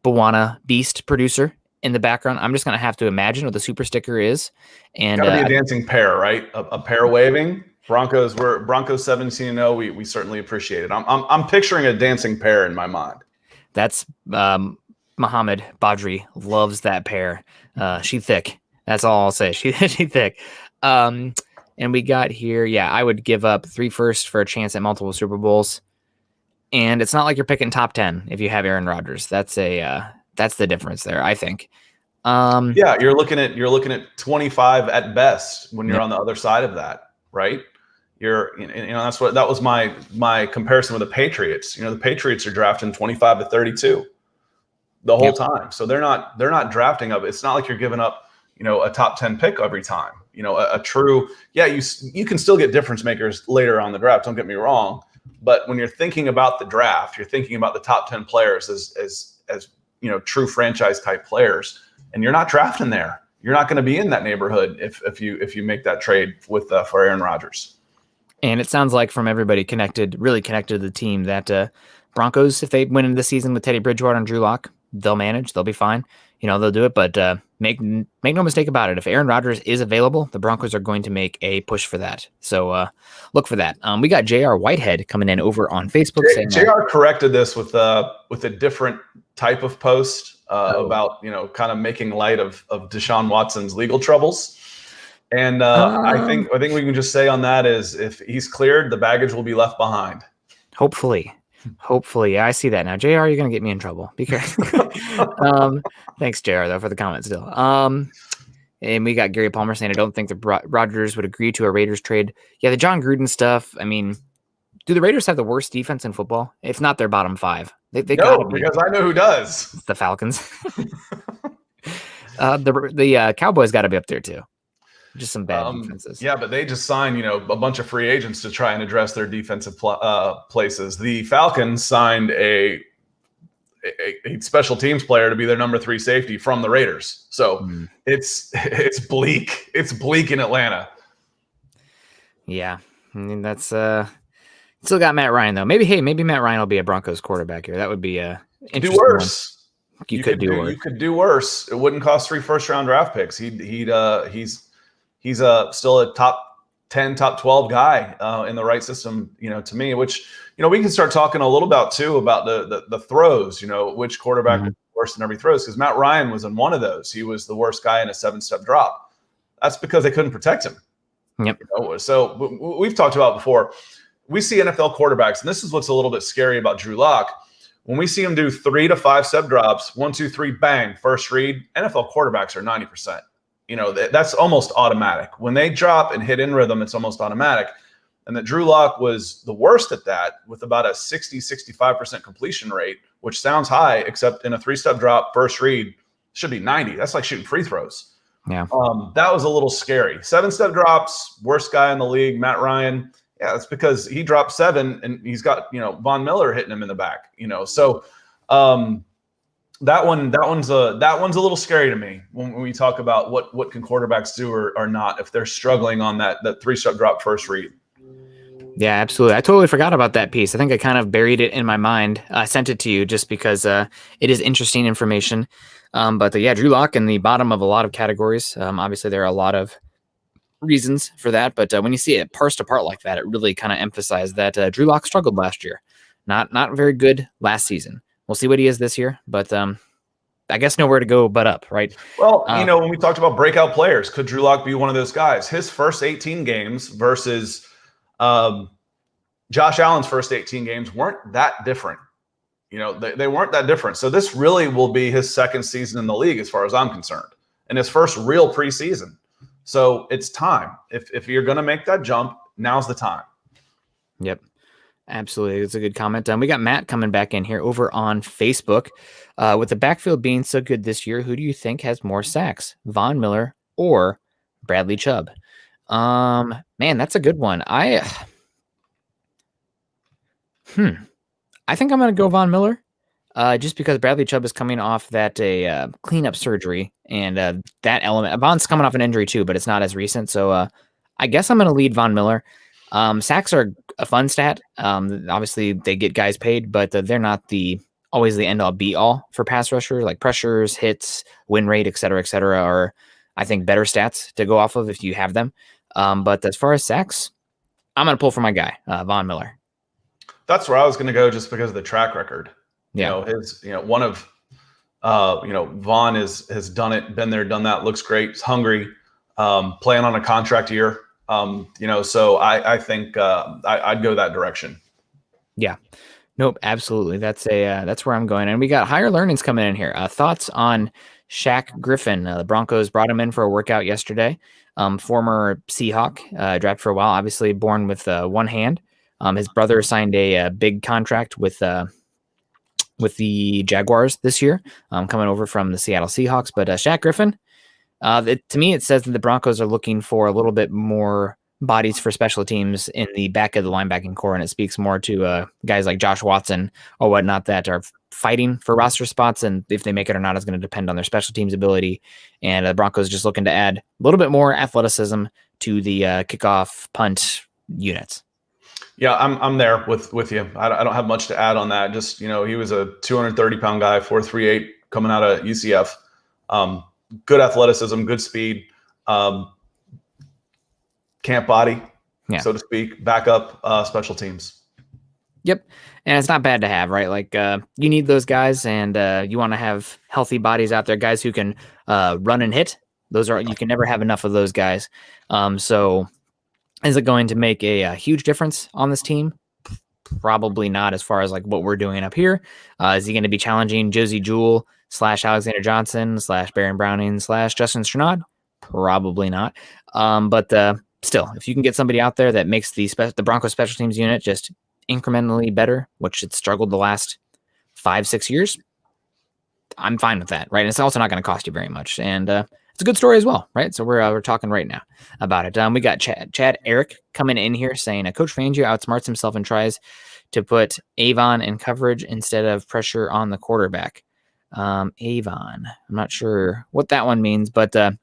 Bawana Beast producer in the background. I'm just going to have to imagine what the super sticker is. And it's gotta be a dancing pair, right? A pair waving. Broncos 17-0. We certainly appreciate it. I'm picturing a dancing pair in my mind. That's Muhammad Badri loves that pair. She thick. That's all I'll say. She thick. And we got here. Yeah, I would give up 3 firsts for a chance at multiple Super Bowls. And it's not like you're picking top 10 if you have Aaron Rodgers. That's the difference there, I think. Yeah, you're looking at 25 at best when you're Yep. on the other side of that, right? That was my comparison with the Patriots. The Patriots are drafting 25 to 32 the whole time. So they're not drafting up. It's not like you're giving up, a top 10 pick every time. A true, you can still get difference makers later on the draft. Don't get me wrong. But when you're thinking about the draft, you're thinking about the top 10 players as true franchise type players, and you're not drafting there. You're not going to be in that neighborhood if you make that trade with for Aaron Rodgers. And it sounds like from everybody really connected to the team that Broncos, if they win into the season with Teddy Bridgewater and Drew Lock, they'll manage. They'll be fine. They'll do it. But make no mistake about it. If Aaron Rodgers is available, the Broncos are going to make a push for that. So look for that. We got J.R. Whitehead coming in over on Facebook. J.R. corrected this with a different type of post about kind of making light of Deshaun Watson's legal troubles. And I think we can just say on that is if he's cleared, the baggage will be left behind. Hopefully. Yeah, I see that now. JR, you're going to get me in trouble. Be careful. Thanks, JR, though, for the comment still. And we got Gary Palmer saying, I don't think the Rodgers would agree to a Raiders trade. Yeah, the John Gruden stuff. I mean, do the Raiders have the worst defense in football? If not, their bottom 5. They no, gotta be. Because I know who does. It's the Falcons. The Cowboys got to be up there, too. Just some bad defenses. Yeah, but they just signed, a bunch of free agents to try and address their defensive places. The Falcons signed a special teams player to be their number 3 safety from the Raiders. So it's bleak. It's bleak in Atlanta. Yeah, I mean that's still got Matt Ryan though. Maybe Matt Ryan will be a Broncos quarterback here. That would be interesting. Do worse. You could do worse. You could do worse. It wouldn't cost 3 first-round draft picks. He's still a top 10, top 12 guy in the right system, to me, which, we can start talking a little about too, about the throws, which quarterback was worse in every throws. Because Matt Ryan was in one of those. He was the worst guy in a 7-step drop. That's because they couldn't protect him. Yep. So we've talked about before, we see NFL quarterbacks, and this is what's a little bit scary about Drew Lock. When we see him do 3 to 5 step drops, 1, 2, 3, bang, first read, NFL quarterbacks are 90%. That's almost automatic. When they drop and hit in rhythm, it's almost automatic. And that Drew Lock was the worst at that with about a 65% completion rate, which sounds high, except in a 3-step drop, first read, should be 90. That's like shooting free throws. Yeah. That was a little scary. 7-step drops, worst guy in the league, Matt Ryan. Yeah, that's because he dropped 7 and he's got, Von Miller hitting him in the back, So that one's a little scary to me when we talk about what can quarterbacks do or not if they're struggling on that 3-step drop first read. Yeah, absolutely. I totally forgot about that piece. I think I kind of buried it in my mind. I sent it to you just because it is interesting information. But Drew Lock in the bottom of a lot of categories. Obviously, there are a lot of reasons for that. But when you see it parsed apart like that, it really kind of emphasized that Drew Lock struggled last year. Not very good last season. We'll see what he is this year. But I guess nowhere to go but up, right? Well, when we talked about breakout players, could Drew Lock be one of those guys? His first 18 games versus Josh Allen's first 18 games weren't that different. They weren't that different. So this really will be his second season in the league as far as I'm concerned, and his first real preseason. So it's time. If you're going to make that jump, now's the time. Yep. Absolutely. It's a good comment. We got Matt coming back in here over on Facebook. With the backfield being so good this year, who do you think has more sacks, Von Miller or Bradley Chubb? Man, that's a good one. I think I'm going to go Von Miller just because Bradley Chubb is coming off that cleanup surgery and that element. Von's coming off an injury too, but it's not as recent. So I guess I'm going to lead Von Miller. Sacks are a fun stat. Obviously, they get guys paid, but they're not always the end-all, be-all for pass rusher. Like pressures, hits, win rate, et cetera, are, I think, better stats to go off of if you have them. But as far as sacks, I'm going to pull for my guy, Von Miller. That's where I was going to go just because of the track record. Yeah. His, one of Vaughn has done it, been there, done that, looks great, he's hungry, playing on a contract year. So I think I'd go that direction. Yeah. Nope, absolutely. That's where I'm going. And we got higher learnings coming in here. Thoughts on Shaq Griffin? The Broncos brought him in for a workout yesterday. Former Seahawk, drafted for a while, obviously born with one hand. His brother signed a big contract with the Jaguars this year, coming over from the Seattle Seahawks. But Shaq Griffin, to me, it says that the Broncos are looking for a little bit more bodies for special teams in the back of the linebacking core, and it speaks more to guys like Josh Watson or whatnot that are fighting for roster spots, and if they make it or not is going to depend on their special teams ability. And the Broncos just looking to add a little bit more athleticism to the kickoff punt units. Yeah, I'm there with you. I don't have much to add on that. Just, he was a 230-pound guy, 4.38 coming out of UCF. Good athleticism, good speed. Camp body, so to speak, backup special teams. Yep. And it's not bad to have, right? Like you need those guys, and you want to have healthy bodies out there, guys who can run and hit. You can never have enough of those guys. So is it going to make a huge difference on this team? Probably not, as far as like what we're doing up here. Is he going to be challenging Josie Jewell / Alexander Johnson / Baron Browning / Justin Strnad? Probably not. But still, if you can get somebody out there that makes the Broncos special teams unit just incrementally better, which it's struggled the last 5-6 years, I'm fine with that, right? And it's also not going to cost you very much, and it's a good story as well, right? So we're talking right now about it. We got Chad Eric coming in here saying, Coach Fangio outsmarts himself and tries to put Avon in coverage instead of pressure on the quarterback. Avon, I'm not sure what that one means, but the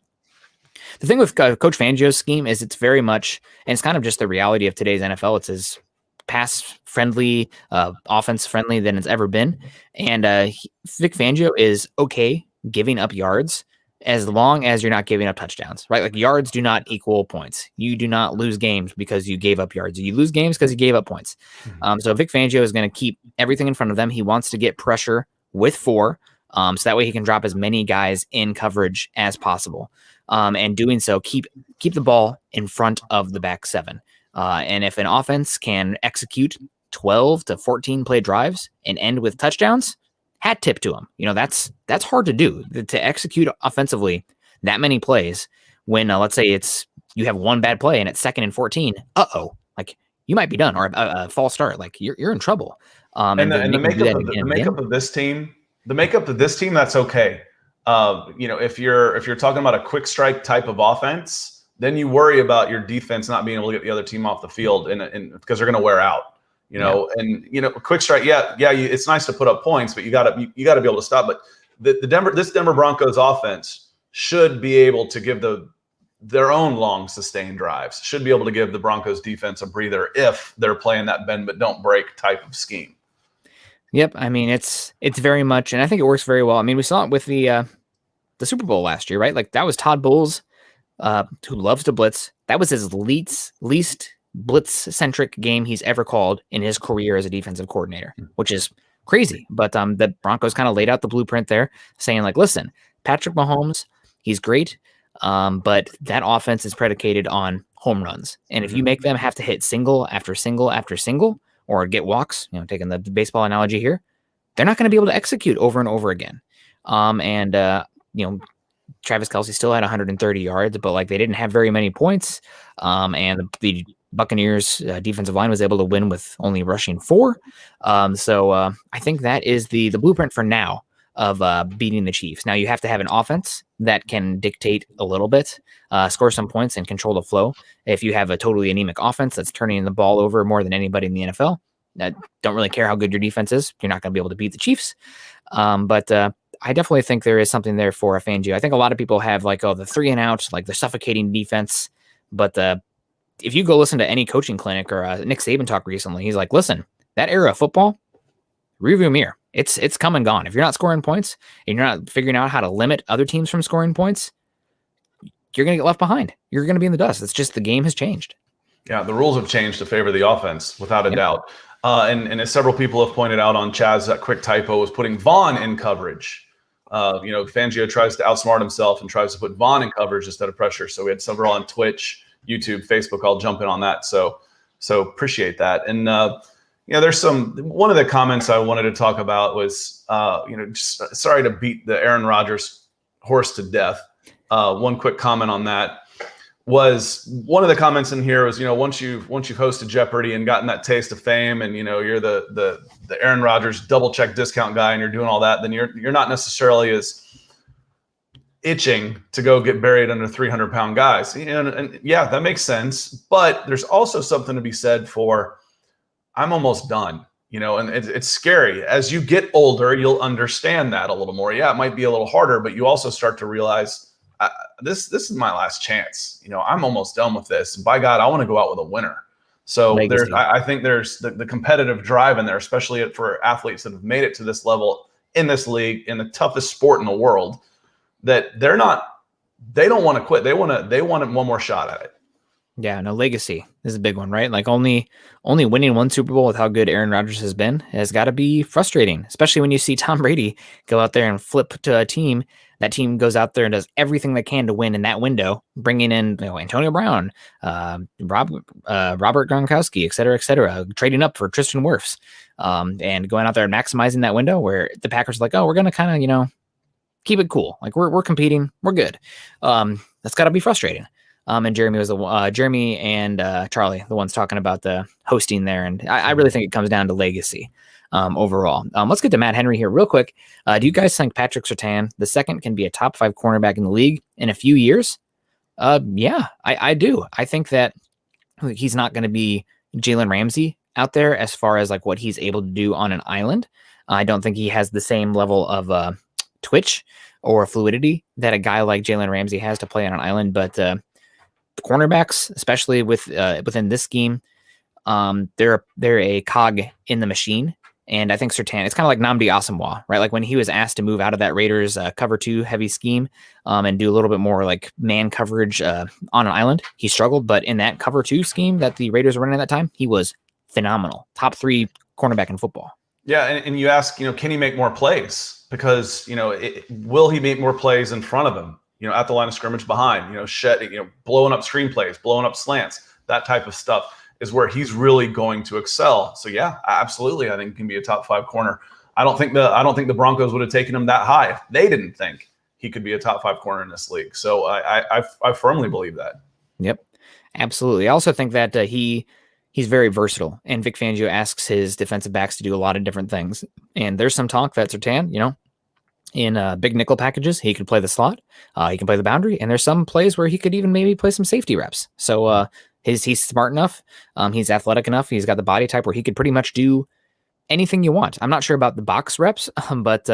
thing with Coach Fangio's scheme is it's very much, and it's kind of just the reality of today's NFL. It's as pass-friendly, offense-friendly than it's ever been. And Vic Fangio is okay giving up yards as long as you're not giving up touchdowns, right? Like yards do not equal points. You do not lose games because you gave up yards. You lose games because you gave up points. So Vic Fangio is going to keep everything in front of them. He wants to get pressure with 4, so that way he can drop as many guys in coverage as possible. And doing so, keep the ball in front of the back 7. And if an offense can execute 12 to 14 play drives and end with touchdowns, hat tip to them. That's hard to do, to execute offensively that many plays when let's say you have one bad play and it's 2nd and 14. Like you might be done, or a false start. Like you're in trouble. And the makeup of this team, that's okay. If you're talking about a quick strike type of offense, then you worry about your defense not being able to get the other team off the field, and because they're going to wear out. Quick strike. It's nice to put up points, but you got to be able to stop. But this Denver Broncos offense should be able to give their own long sustained drives. Should be able to give the Broncos defense a breather if they're playing that bend but don't break type of scheme. Yep, I mean it's very much, and I think it works very well. I mean, we saw it with the Super Bowl last year, right? Like that was Todd Bowles, who loves to blitz. That was his least blitz-centric game he's ever called in his career as a defensive coordinator, which is crazy. But the Broncos kind of laid out the blueprint there, saying like, listen, Patrick Mahomes, he's great, but that offense is predicated on home runs, and if you make them have to hit single after single after single, or get walks, taking the baseball analogy here, they're not going to be able to execute over and over again. Travis Kelce still had 130 yards, but like they didn't have very many points. And the Buccaneers defensive line was able to win with only rushing 4. So I think that is the blueprint for now of beating the Chiefs. Now you have to have an offense that can dictate a little bit, score some points and control the flow. If you have a totally anemic offense that's turning the ball over more than anybody in the NFL, don't really care how good your defense is, you're not going to be able to beat the Chiefs. But I definitely think there is something there for a Fangio. I think a lot of people have like, the 3 and out, like the suffocating defense. But if you go listen to any coaching clinic or Nick Saban talk recently, he's like, listen, that era of football, rearview mirror. It's come and gone. If you're not scoring points and you're not figuring out how to limit other teams from scoring points, you're going to get left behind. You're going to be in the dust. It's just the game has changed. Yeah, the rules have changed to favor the offense, without a doubt. And as several people have pointed out on Chaz, that quick typo was putting Vaughn in coverage. Fangio tries to outsmart himself and tries to put Vaughn in coverage instead of pressure. So we had several on Twitch, YouTube, Facebook, all jump in on that. So appreciate that. And, there's one of the comments I wanted to talk about was, just sorry to beat the Aaron Rodgers horse to death. One quick comment on that was one of the comments in here was, once you've hosted Jeopardy and gotten that taste of fame and, you're the Aaron Rodgers double check discount guy and you're doing all that, then you're not necessarily as itching to go get buried under 300-pound guys. And yeah, that makes sense. But there's also something to be said for, I'm almost done, and it's scary. As you get older, you'll understand that a little more. Yeah, it might be a little harder, but you also start to realize this is my last chance. I'm almost done with this. By God, I want to go out with a winner. So I think there's the competitive drive in there, especially for athletes that have made it to this level in this league, in the toughest sport in the world, that they don't want to quit. They want one more shot at it. Yeah, no, legacy is a big one, right? Like only winning one Super Bowl with how good Aaron Rodgers has been has got to be frustrating, especially when you see Tom Brady go out there and flip to a team. That team goes out there and does everything they can to win in that window, bringing in Antonio Brown, Robert Gronkowski, et cetera, trading up for Tristan Wirfs, and going out there and maximizing that window where the Packers are like, oh, we're going to kind of, keep it cool. Like we're competing. We're good. That's got to be frustrating. And Jeremy and Charlie, the ones talking about the hosting there. And I really think it comes down to legacy overall. Let's get to Matt Henry here real quick. Do you guys think Patrick Surtain, the second, can be a top 5 cornerback in the league in a few years? Yeah, I do. I think that he's not going to be Jalen Ramsey out there as far as like what he's able to do on an island. I don't think he has the same level of twitch or fluidity that a guy like Jalen Ramsey has to play on an island, but cornerbacks, especially within this scheme, they're a cog in the machine. And I think Surtain, it's kind of like Nnamdi Asomugha, right? Like when he was asked to move out of that Raiders cover 2 heavy scheme and do a little bit more like man coverage on an island, he struggled. But in that cover 2 scheme that the Raiders were running at that time, he was phenomenal. Top 3 cornerback in football. Yeah, and you ask, can he make more plays? Because, will he make more plays in front of him? At the line of scrimmage behind, blowing up screenplays, blowing up slants, that type of stuff is where he's really going to excel. So yeah, absolutely. I think he can be a top 5 corner. I don't think the Broncos would have taken him that high if they didn't think he could be a top 5 corner in this league. So I firmly believe that. Yep, absolutely. I also think that he's very versatile, and Vic Fangio asks his defensive backs to do a lot of different things. And there's some talk that Surtain, in big nickel packages, he could play the slot, he can play the boundary, and there's some plays where he could even maybe play some safety reps. So he's smart enough, he's athletic enough, he's got the body type where he could pretty much do anything you want. I'm not sure about the box reps, but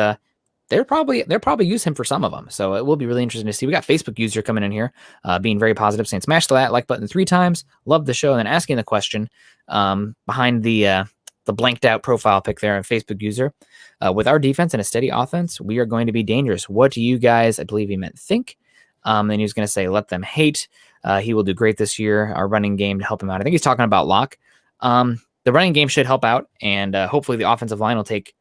they'll probably use him for some of them. So it will be really interesting to see. We got Facebook user coming in here, being very positive, saying smash the like button 3 times, love the show, and then asking the question behind the blanked out profile pic there, a Facebook user. With our defense and a steady offense, we are going to be dangerous. What do you guys, I believe he meant think. Then he was going to say, let them hate. He will do great this year. Our running game to help him out. I think he's talking about Locke. The running game should help out, and hopefully the offensive line will take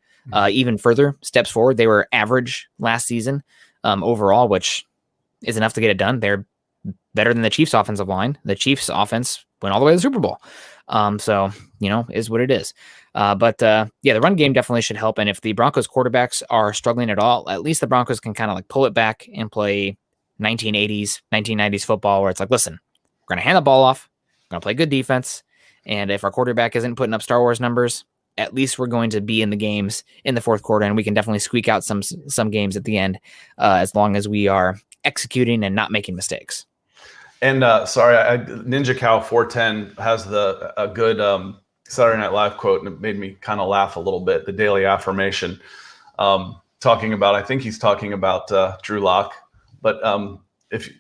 even further steps forward. They were average last season overall, which is enough to get it done. They're better than the Chiefs offensive line. The Chiefs offense went all the way to the Super Bowl. So, is what it is. But the run game definitely should help. And if the Broncos quarterbacks are struggling at all, at least the Broncos can kind of like pull it back and play 1980s, 1990s football where it's like, listen, we're going to hand the ball off. We're going to play good defense. And if our quarterback isn't putting up Star Wars numbers, at least we're going to be in the games in the fourth quarter, and we can definitely squeak out some games at the end as long as we are executing and not making mistakes. And Ninja Cow 410 has a good Saturday Night Live quote, and it made me kind of laugh a little bit. The daily affirmation, I think he's talking about Drew Lock, but if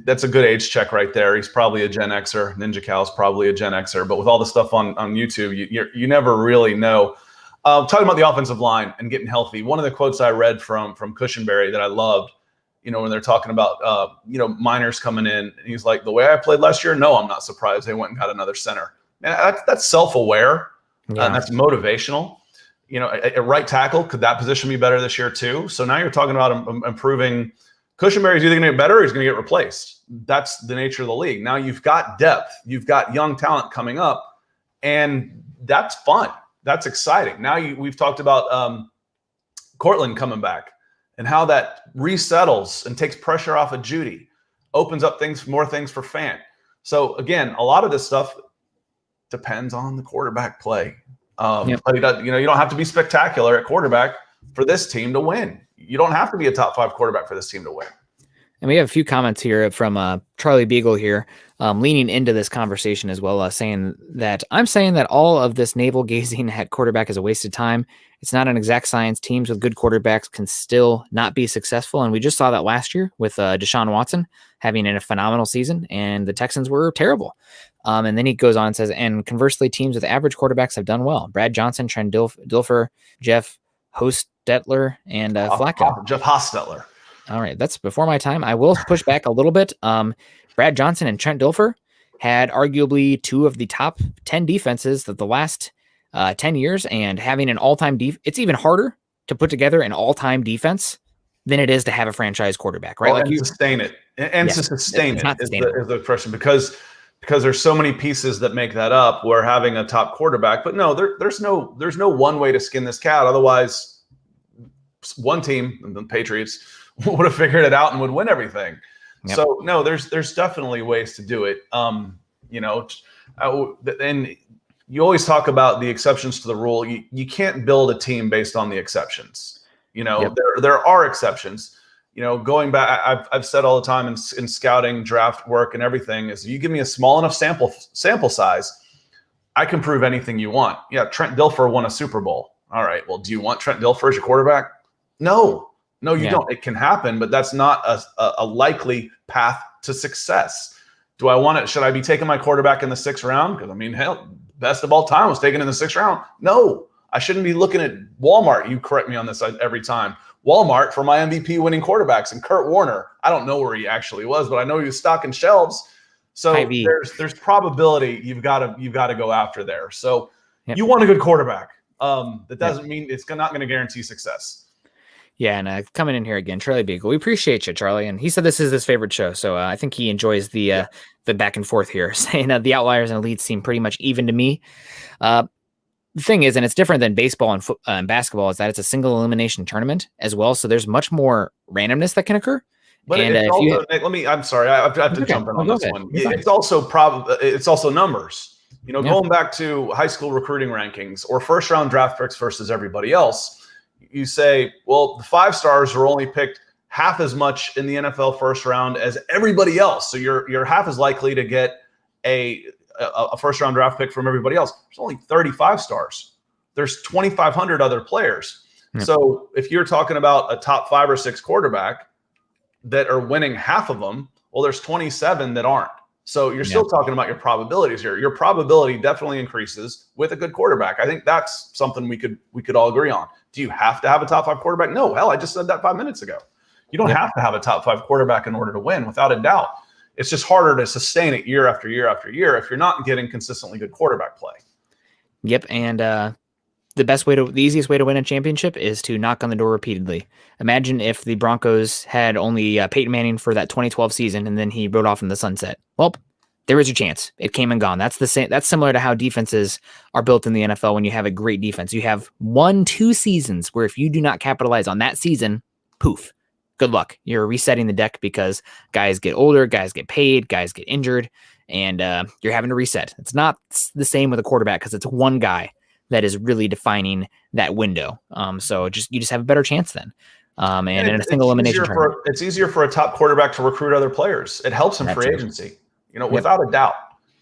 that's a good age check right there. He's probably a Gen Xer. Ninja Cow's probably a Gen Xer, but with all the stuff on YouTube, you never really know. Talking about the offensive line and getting healthy. One of the quotes I read from Cushenberry that I loved, when they're talking about, minors coming in, and he's like, the way I played last year, no, I'm not surprised they went and got another center. Man, that's self-aware. Yeah. That's motivational. At right tackle, could that position be better this year too? So now you're talking about improving. Cushenberry's either going to get better or he's going to get replaced. That's the nature of the league. Now you've got depth. You've got young talent coming up, and that's fun. That's exciting. Now we've talked about Cortland coming back and how that resettles and takes pressure off of Judy, opens up more things for Fant. So again, a lot of this stuff depends on the quarterback play. But you don't have to be spectacular at quarterback for this team to win. You don't have to be a top 5 quarterback for this team to win. And we have a few comments here from Charlie Beagle here, leaning into this conversation as well, saying that I'm saying that all of this navel gazing at quarterback is a waste of time. It's not an exact science. Teams with good quarterbacks can still not be successful. And we just saw that last year with Deshaun Watson having a phenomenal season, and the Texans were terrible. And then he goes on and says, and conversely, teams with average quarterbacks have done well. Brad Johnson, Trent Dilfer, Jeff Hostetler, and Flacco. Jeff Hostetler. All right, that's before my time. I will push back a little bit. Brad Johnson and Trent Dilfer had arguably 2 of the top 10 defenses of the last 10 years, and having an all-time it's even harder to put together an all-time defense than it is to have a franchise quarterback, right? Well, and sustain it. And to sustain it is the question, because there's so many pieces that make that up. We're having a top quarterback, but no, there's no one way to skin this cat. Otherwise, one team, the Patriots, would have figured it out and would win everything. Yep. So no, there's definitely ways to do it. And you always talk about the exceptions to the rule. You can't build a team based on the exceptions. There are exceptions. Going back, I've said all the time in scouting, draft work, and everything is, you give me a small enough sample size, I can prove anything you want. Yeah, Trent Dilfer won a Super Bowl. All right, well, do you want Trent Dilfer as your quarterback? No, you don't. It can happen, but that's not a likely path to success. Do I want it? Should I be taking my quarterback in the 6th round? Because hell, best of all time was taken in the 6th round. No, I shouldn't be looking at Walmart. You correct me on this every time. Walmart for my MVP winning quarterbacks, and Kurt Warner. I don't know where he actually was, but I know he was stocking shelves. So there's probability you've got to go after there. So you want a good quarterback. That doesn't mean it's not going to guarantee success. Yeah, and coming in here again, Charlie Beagle. We appreciate you, Charlie. And he said this is his favorite show, so I think he enjoys the back and forth here, saying the outliers and elites seem pretty much even to me. The thing is, and it's different than baseball and basketball, is that it's a single elimination tournament as well, so there's much more randomness that can occur. But and I'm sorry, I have to jump in on this one. It's also numbers. Going back to high school recruiting rankings or first round draft picks versus everybody else. You say, well, the 5 stars were only picked half as much in the NFL first round as everybody else. So you're half as likely to get a first round draft pick from everybody else. There's only 35 stars. There's 2,500 other players. Yeah. So if you're talking about a top 5 or 6 quarterback that are winning half of them, well, there's 27 that aren't. So you're still talking about your probabilities here. Your probability definitely increases with a good quarterback. I think that's something we could all agree on. Do you have to have a top 5 quarterback? No, hell, I just said that 5 minutes ago. You don't have to have a top 5 quarterback in order to win, without a doubt. It's just harder to sustain it year after year after year if you're not getting consistently good quarterback play. Yep, and the easiest way to win a championship is to knock on the door repeatedly. Imagine if the Broncos had only Peyton Manning for that 2012 season, and then he rode off in the sunset. Well, there was your chance. It came and gone. That's the same. That's similar to how defenses are built in the NFL. When you have a great defense, you have 1-2 seasons where if you do not capitalize on that season, poof, good luck. You're resetting the deck because guys get older, guys get paid, guys get injured, and you're having to reset. It's not the same with a quarterback because it's one guy that is really defining that window. So you just have a better chance then. And in a single elimination tournament. It's easier for a top quarterback to recruit other players. It helps in free agency. Without a doubt,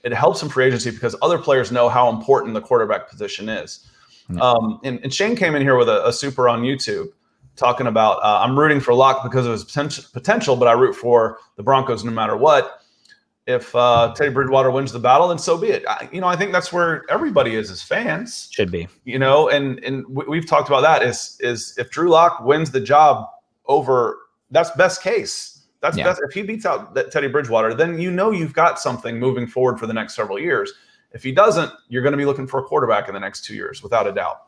it helps in free agency because other players know how important the quarterback position is. And Shane came in here with a super on YouTube talking about I'm rooting for Locke because of his potential, but I root for the Broncos no matter what. If Teddy Bridgewater wins the battle, then so be it. I think that's where everybody is as fans. Should be. And we've talked about that is if Drew Lock wins the job over, that's best case. That's best. If he beats out Teddy Bridgewater, then you've got something moving forward for the next several years. If he doesn't, you're going to be looking for a quarterback in the next 2 years, without a doubt.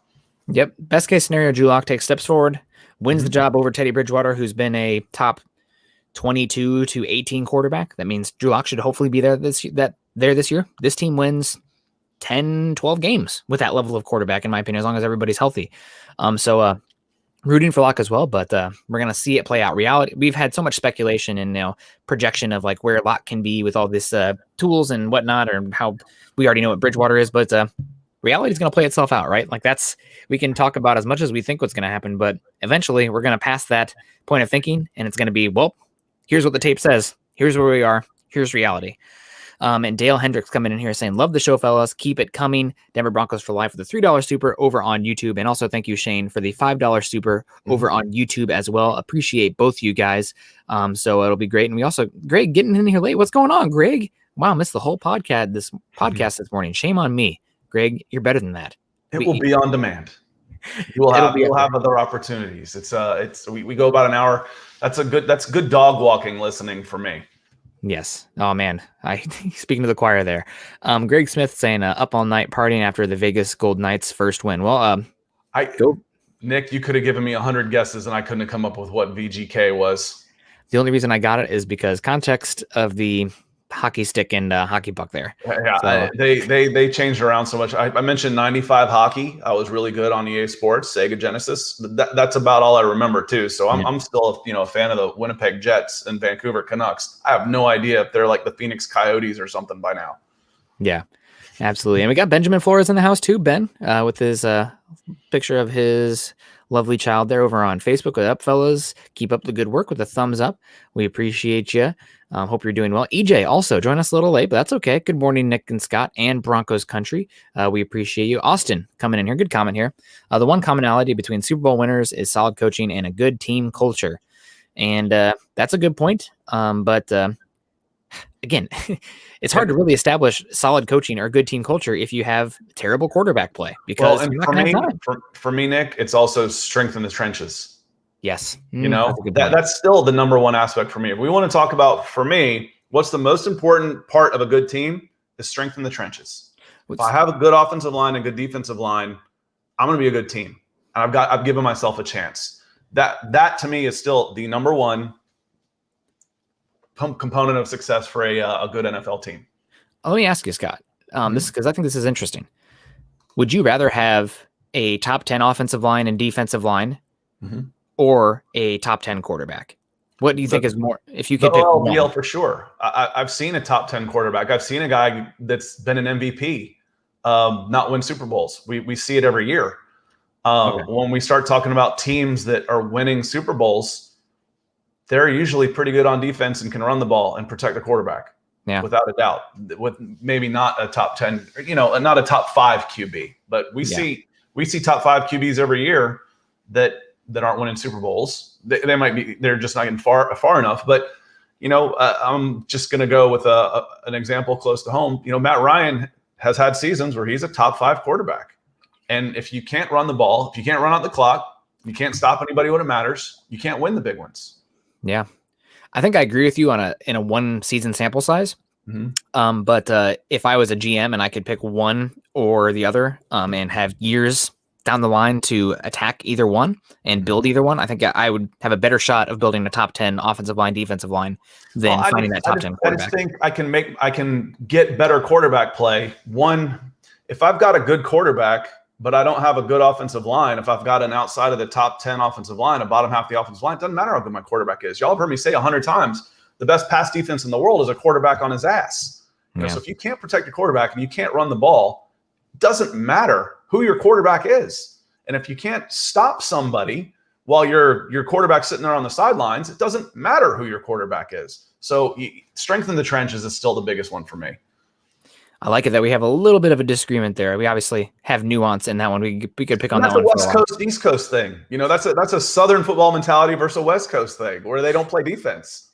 Yep. Best case scenario, Drew Lock takes steps forward, wins the job over Teddy Bridgewater, who's been a top 22 to 18 quarterback. That means Drew Lock should hopefully be there this year. This team wins 10, 12 games with that level of quarterback, in my opinion, as long as everybody's healthy. So rooting for Locke as well, but we're going to see it play out. Reality, we've had so much speculation and projection of like where Locke can be with all this tools and whatnot, or how we already know what Bridgewater is, but reality is going to play itself out, right? Like we can talk about as much as we think what's going to happen, but eventually we're going to pass that point of thinking, and it's going to be, well, here's what the tape says. Here's where we are. Here's reality. And Dale Hendricks coming in here saying, love the show, fellas. Keep it coming. Denver Broncos for life with the $3 super over on YouTube. And also thank you, Shane, for the $5 super over on YouTube as well. Appreciate both you guys. So it'll be great. And we also, Greg, getting in here late. What's going on, Greg? Wow, missed the whole podcast this morning. Shame on me. Greg, you're better than that. It will be on demand. We'll have other opportunities. We go about an hour. That's good dog walking listening for me. Yes. Oh man. Speaking to the choir there. Greg Smith saying up all night partying after the Vegas Gold Knights first win. Well, Nick, you could have given me 100 guesses and I couldn't have come up with what VGK was. The only reason I got it is because context of the hockey stick and hockey puck there. Yeah, so, they changed around so much. I mentioned 95 hockey. I was really good on EA Sports, Sega Genesis. That's about all I remember too. So I'm still a fan of the Winnipeg Jets and Vancouver Canucks. I have no idea if they're like the Phoenix Coyotes or something by now. Yeah, absolutely. And we got Benjamin Flores in the house too, Ben, with his picture of his lovely child there over on Facebook. What up, fellas? Keep up the good work with a thumbs up. We appreciate you. Hope you're doing well. EJ also joined us a little late, but that's okay. Good morning, Nick and Scott and Broncos country. We appreciate you. Austin coming in here. Good comment here. The one commonality between Super Bowl winners is solid coaching and a good team culture. And that's a good point. But again, it's hard to really establish solid coaching or good team culture if you have terrible quarterback play. Because for me, Nick, it's also strength in the trenches. Yes. That's still the number one aspect for me. If we want to talk about, for me, what's the most important part of a good team is strength in the trenches. If I have a good offensive line and good defensive line, I'm going to be a good team. And I've given myself a chance. That to me is still the number one component of success for a good NFL team. Let me ask you, Scott, this because I think this is interesting. Would you rather have a top 10 offensive line and defensive line or a top 10 quarterback? What do you think is more, if you could pick one? For sure. I've seen a top 10 quarterback. I've seen a guy that's been an MVP not win Super Bowls. We see it every year. When we start talking about teams that are winning Super Bowls, they're usually pretty good on defense and can run the ball and protect the quarterback. Yeah, without a doubt. With maybe not a top 10, not a top 5 QB, but we see top 5 QBs every year that aren't winning Super Bowls. They might be, they're just not getting far enough. But I'm just going to go with an example close to home. Matt Ryan has had seasons where he's a top 5 quarterback, and if you can't run the ball, if you can't run out the clock, you can't stop anybody when it matters, you can't win the big ones. Yeah, I think I agree with you in a one season sample size. But if I was a GM and I could pick one or the other, and have years down the line to attack either one and build either one, I think I would have a better shot of building a top 10 offensive line, defensive line than finding that top 10 quarterback. I just think I can get better quarterback play. One, if I've got a good quarterback, but I don't have a good offensive line, if I've got an outside of the top 10 offensive line, a bottom half of the offensive line, it doesn't matter how good my quarterback is. Y'all have heard me say 100 times, the best pass defense in the world is a quarterback on his ass. So if you can't protect your quarterback and you can't run the ball, it doesn't matter who your quarterback is. And if you can't stop somebody while your quarterback's sitting there on the sidelines, it doesn't matter who your quarterback is. So strength in the trenches is still the biggest one for me. I like it that we have a little bit of a disagreement there. We obviously have nuance in that one. We could pick on that one. That's a West Coast, East Coast thing. That's a Southern football mentality versus a West Coast thing where they don't play defense.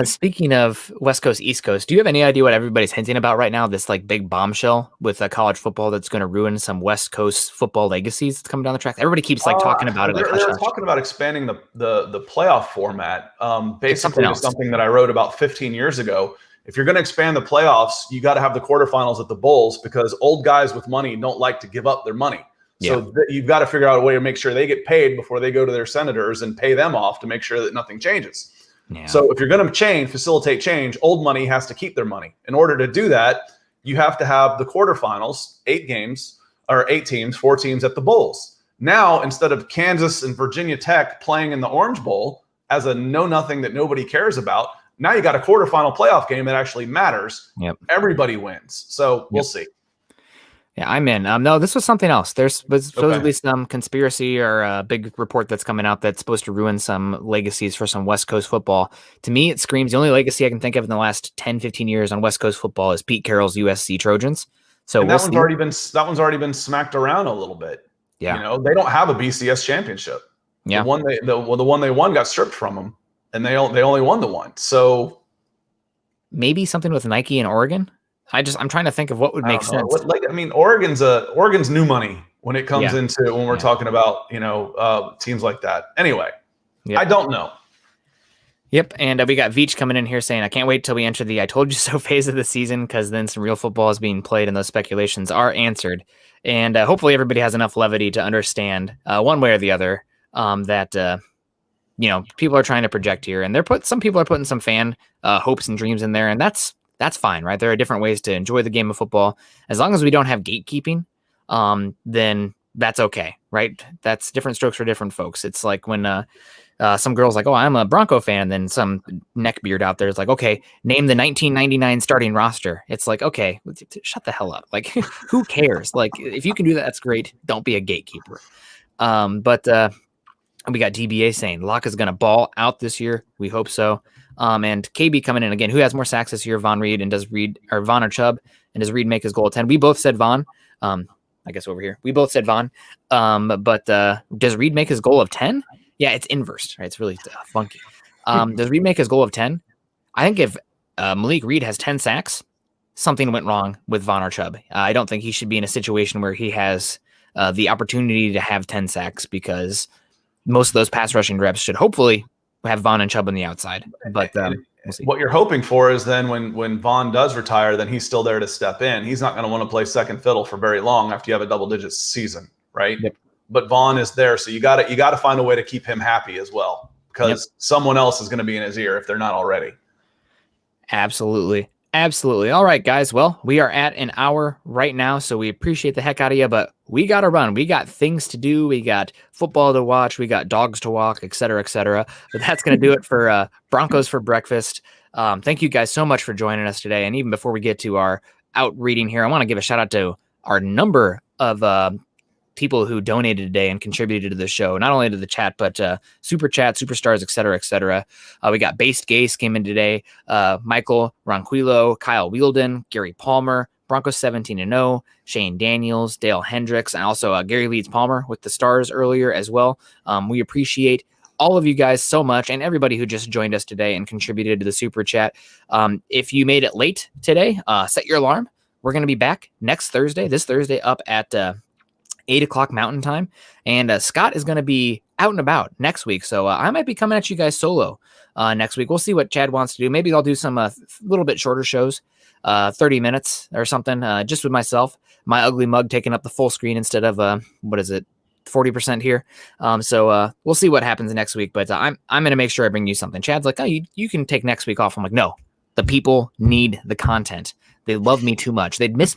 Speaking of West Coast, East Coast, do you have any idea what everybody's hinting about right now? This like big bombshell with college football that's going to ruin some West Coast football legacies that's coming down the track. Everybody keeps talking about it. They're talking about expanding the playoff format. Basically, something that I wrote about 15 years ago. If you're going to expand the playoffs, you got to have the quarterfinals at the Bowls because old guys with money don't like to give up their money. So you've got to figure out a way to make sure they get paid before they go to their senators and pay them off to make sure that nothing changes. Yeah. So if you're going to facilitate change, old money has to keep their money. In order to do that, you have to have the quarterfinals, 8 teams, 4 teams at the bowls. Now, instead of Kansas and Virginia Tech playing in the Orange Bowl as a know-nothing that nobody cares about, now you got a quarterfinal playoff game that actually matters. Yep. Everybody wins. So we'll see. Yeah, I'm in. No, this was something else. There's supposedly some conspiracy or a big report that's coming out that's supposed to ruin some legacies for some West Coast football. To me, it screams the only legacy I can think of in the last 10, 15 years on West Coast football is Pete Carroll's USC Trojans. So that one's already been smacked around a little bit. Yeah. They don't have a BCS championship. Yeah. The one they won got stripped from them, and they only won the one. So maybe something with Nike and Oregon. I'm trying to think of what would make sense. Oregon's new money when it comes into when we're talking about teams like that. Anyway, I don't know. Yep, and we got Veach coming in here saying, I can't wait till we enter the I told you so phase of the season, because then some real football is being played and those speculations are answered. And hopefully everybody has enough levity to understand one way or the other that people are trying to project here, and some people are putting some fan hopes and dreams in there, and that's fine, right? There are different ways to enjoy the game of football. As long as we don't have gatekeeping, then that's okay, right? That's different strokes for different folks. It's like when some girl's like, oh, I'm a Bronco fan. Then some neckbeard out there is like, okay, name the 1999 starting roster. It's like, okay, shut the hell up. Like, who cares? Like, if you can do that, that's great. Don't be a gatekeeper. But we got DBA saying Locke is going to ball out this year. We hope so. And KB coming in again. Who has more sacks this year, Von Reed Von or Chubb? And does Reed make his goal of 10? We both said Von. I guess over here we both said Von. But does Reed make his goal of 10? Yeah, it's inverse, right? It's really funky. Does Reed make his goal of 10? I think if Malik Reed has 10 sacks, something went wrong with Von or Chubb. I don't think he should be in a situation where he has the opportunity to have 10 sacks, because most of those pass rushing reps should hopefully have Von and Chubb on the outside. But we'll see. What you're hoping for is then when Von does retire, then he's still there to step in. He's not going to want to play second fiddle for very long after you have a double-digit season, right? Yep. But Von is there, so you got to find a way to keep him happy as well, because someone else is going to be in his ear if they're not already. Absolutely. All right, guys. Well, we are at an hour right now, so we appreciate the heck out of you, but we got to run. We got things to do. We got football to watch. We got dogs to walk, et cetera, et cetera. But that's going to do it for Broncos for Breakfast. Thank you guys so much for joining us today. And even before we get to our out reading here, I want to give a shout out to our number of people who donated today and contributed to the show, not only to the chat, but super chat, superstars, et cetera, et cetera. We got Based Gase came in today, Michael Ronquillo, Kyle Wielden, Gary Palmer, Broncos 17-0, Shane Daniels, Dale Hendricks, and also Gary Leeds Palmer with the stars earlier as well. We appreciate all of you guys so much, and everybody who just joined us today and contributed to the super chat. If you made it late today, set your alarm. We're going to be back this Thursday up at 8 o'clock Mountain Time. And Scott is going to be out and about next week. So I might be coming at you guys solo next week. We'll see what Chad wants to do. Maybe I'll do some little bit shorter shows, 30 minutes or something, just with myself. My ugly mug taking up the full screen instead of, 40% here. So we'll see what happens next week. But I'm going to make sure I bring you something. Chad's like, oh, you can take next week off. I'm like, no, the people need the content. They love me too much. I'd miss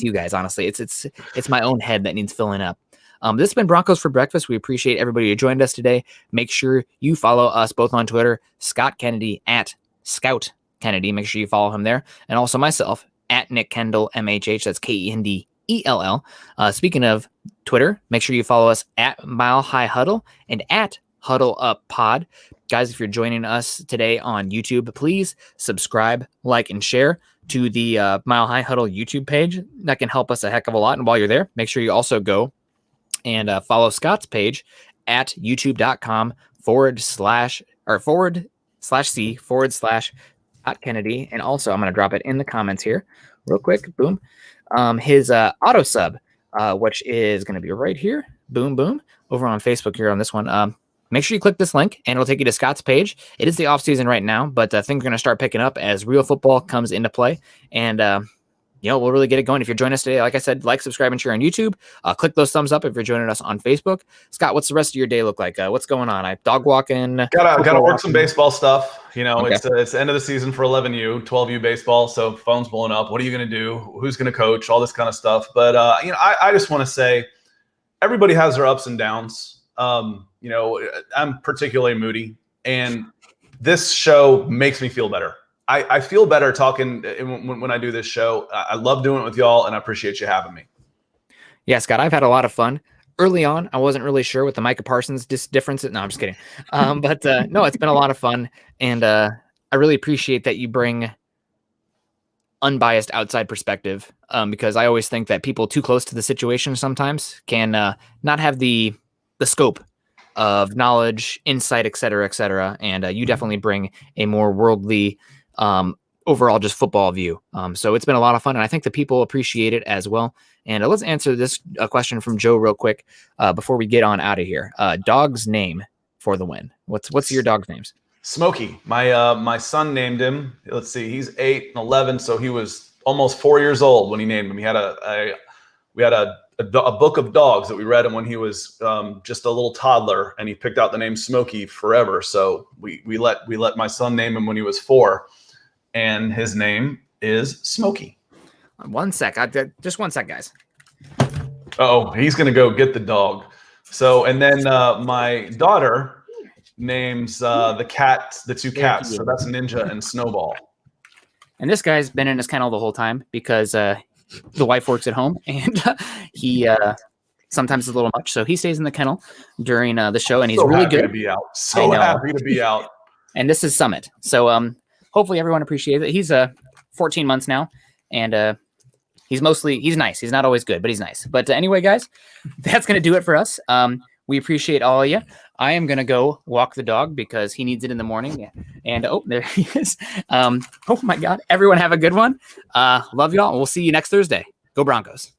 you guys, honestly. It's my own head that needs filling up. This has been Broncos for Breakfast. We appreciate everybody who joined us today. Make sure you follow us both on Twitter, Scott Kennedy at Scout Kennedy. Make sure you follow him there. And also myself at Nick Kendell, MHH. That's KENDELL. Speaking of Twitter, make sure you follow us at Mile High Huddle and at Huddle Up Pod. Guys, if you're joining us today on YouTube, please subscribe, like, and share to the Mile High Huddle YouTube page. That can help us a heck of a lot. And while you're there, make sure you also go and follow Scott's page at youtube.com/C/Scott Kennedy. And also, I'm going to drop it in the comments here real quick. Boom. His auto sub, which is going to be right here. Boom, boom. Over on Facebook here on this one. Make sure you click this link, and it'll take you to Scott's page. It is the offseason right now, but things are going to start picking up as real football comes into play. And we'll really get it going. If you're joining us today, like I said, like, subscribe, and share on YouTube. Click those thumbs up if you're joining us on Facebook. Scott, what's the rest of your day look like? What's going on? I dog walking. Gotta work some baseball stuff. Okay. It's the end of the season for 11U, 12U baseball. So phone's blowing up. What are you going to do? Who's going to coach? All this kind of stuff. But I just want to say, everybody has their ups and downs. I'm particularly moody, and this show makes me feel better. I feel better talking when I do this show. I love doing it with y'all, and I appreciate you having me. Yeah, Scott, I've had a lot of fun. Early on, I wasn't really sure what the Micah Parsons difference is. No, I'm just kidding. But no, it's been a lot of fun, and I really appreciate that you bring unbiased outside perspective, because I always think that people too close to the situation sometimes can not have the scope of knowledge, insight, et cetera, and you definitely bring a more worldly, overall just football view. So it's been a lot of fun, and I think the people appreciate it as well. And let's answer this question from Joe real quick before we get on out of here. Dog's name for the win. What's your dog's names? Smokey. My son named him. Let's see, he's 8 and 11, so he was almost 4 years old when he named him. We had a book of dogs that we read him when he was just a little toddler, and he picked out the name Smokey forever. So we let my son name him when he was 4, and his name is Smokey. One sec. Just one sec, guys. Oh, he's gonna go get the dog. So, and then my daughter names the two cats. So that's Ninja and Snowball. And this guy's been in his kennel the whole time because the wife works at home, and he sometimes is a little much. So he stays in the kennel during the show, and he's really good to be out. So happy to be out. And this is Summit. So hopefully everyone appreciates it. He's 14 months now, and he's nice. He's not always good, but he's nice. But anyway, guys, that's going to do it for us. We appreciate all of you. I am going to go walk the dog because he needs it in the morning. Yeah. And there he is. Oh my God. Everyone have a good one. Love y'all. We'll see you next Thursday. Go Broncos.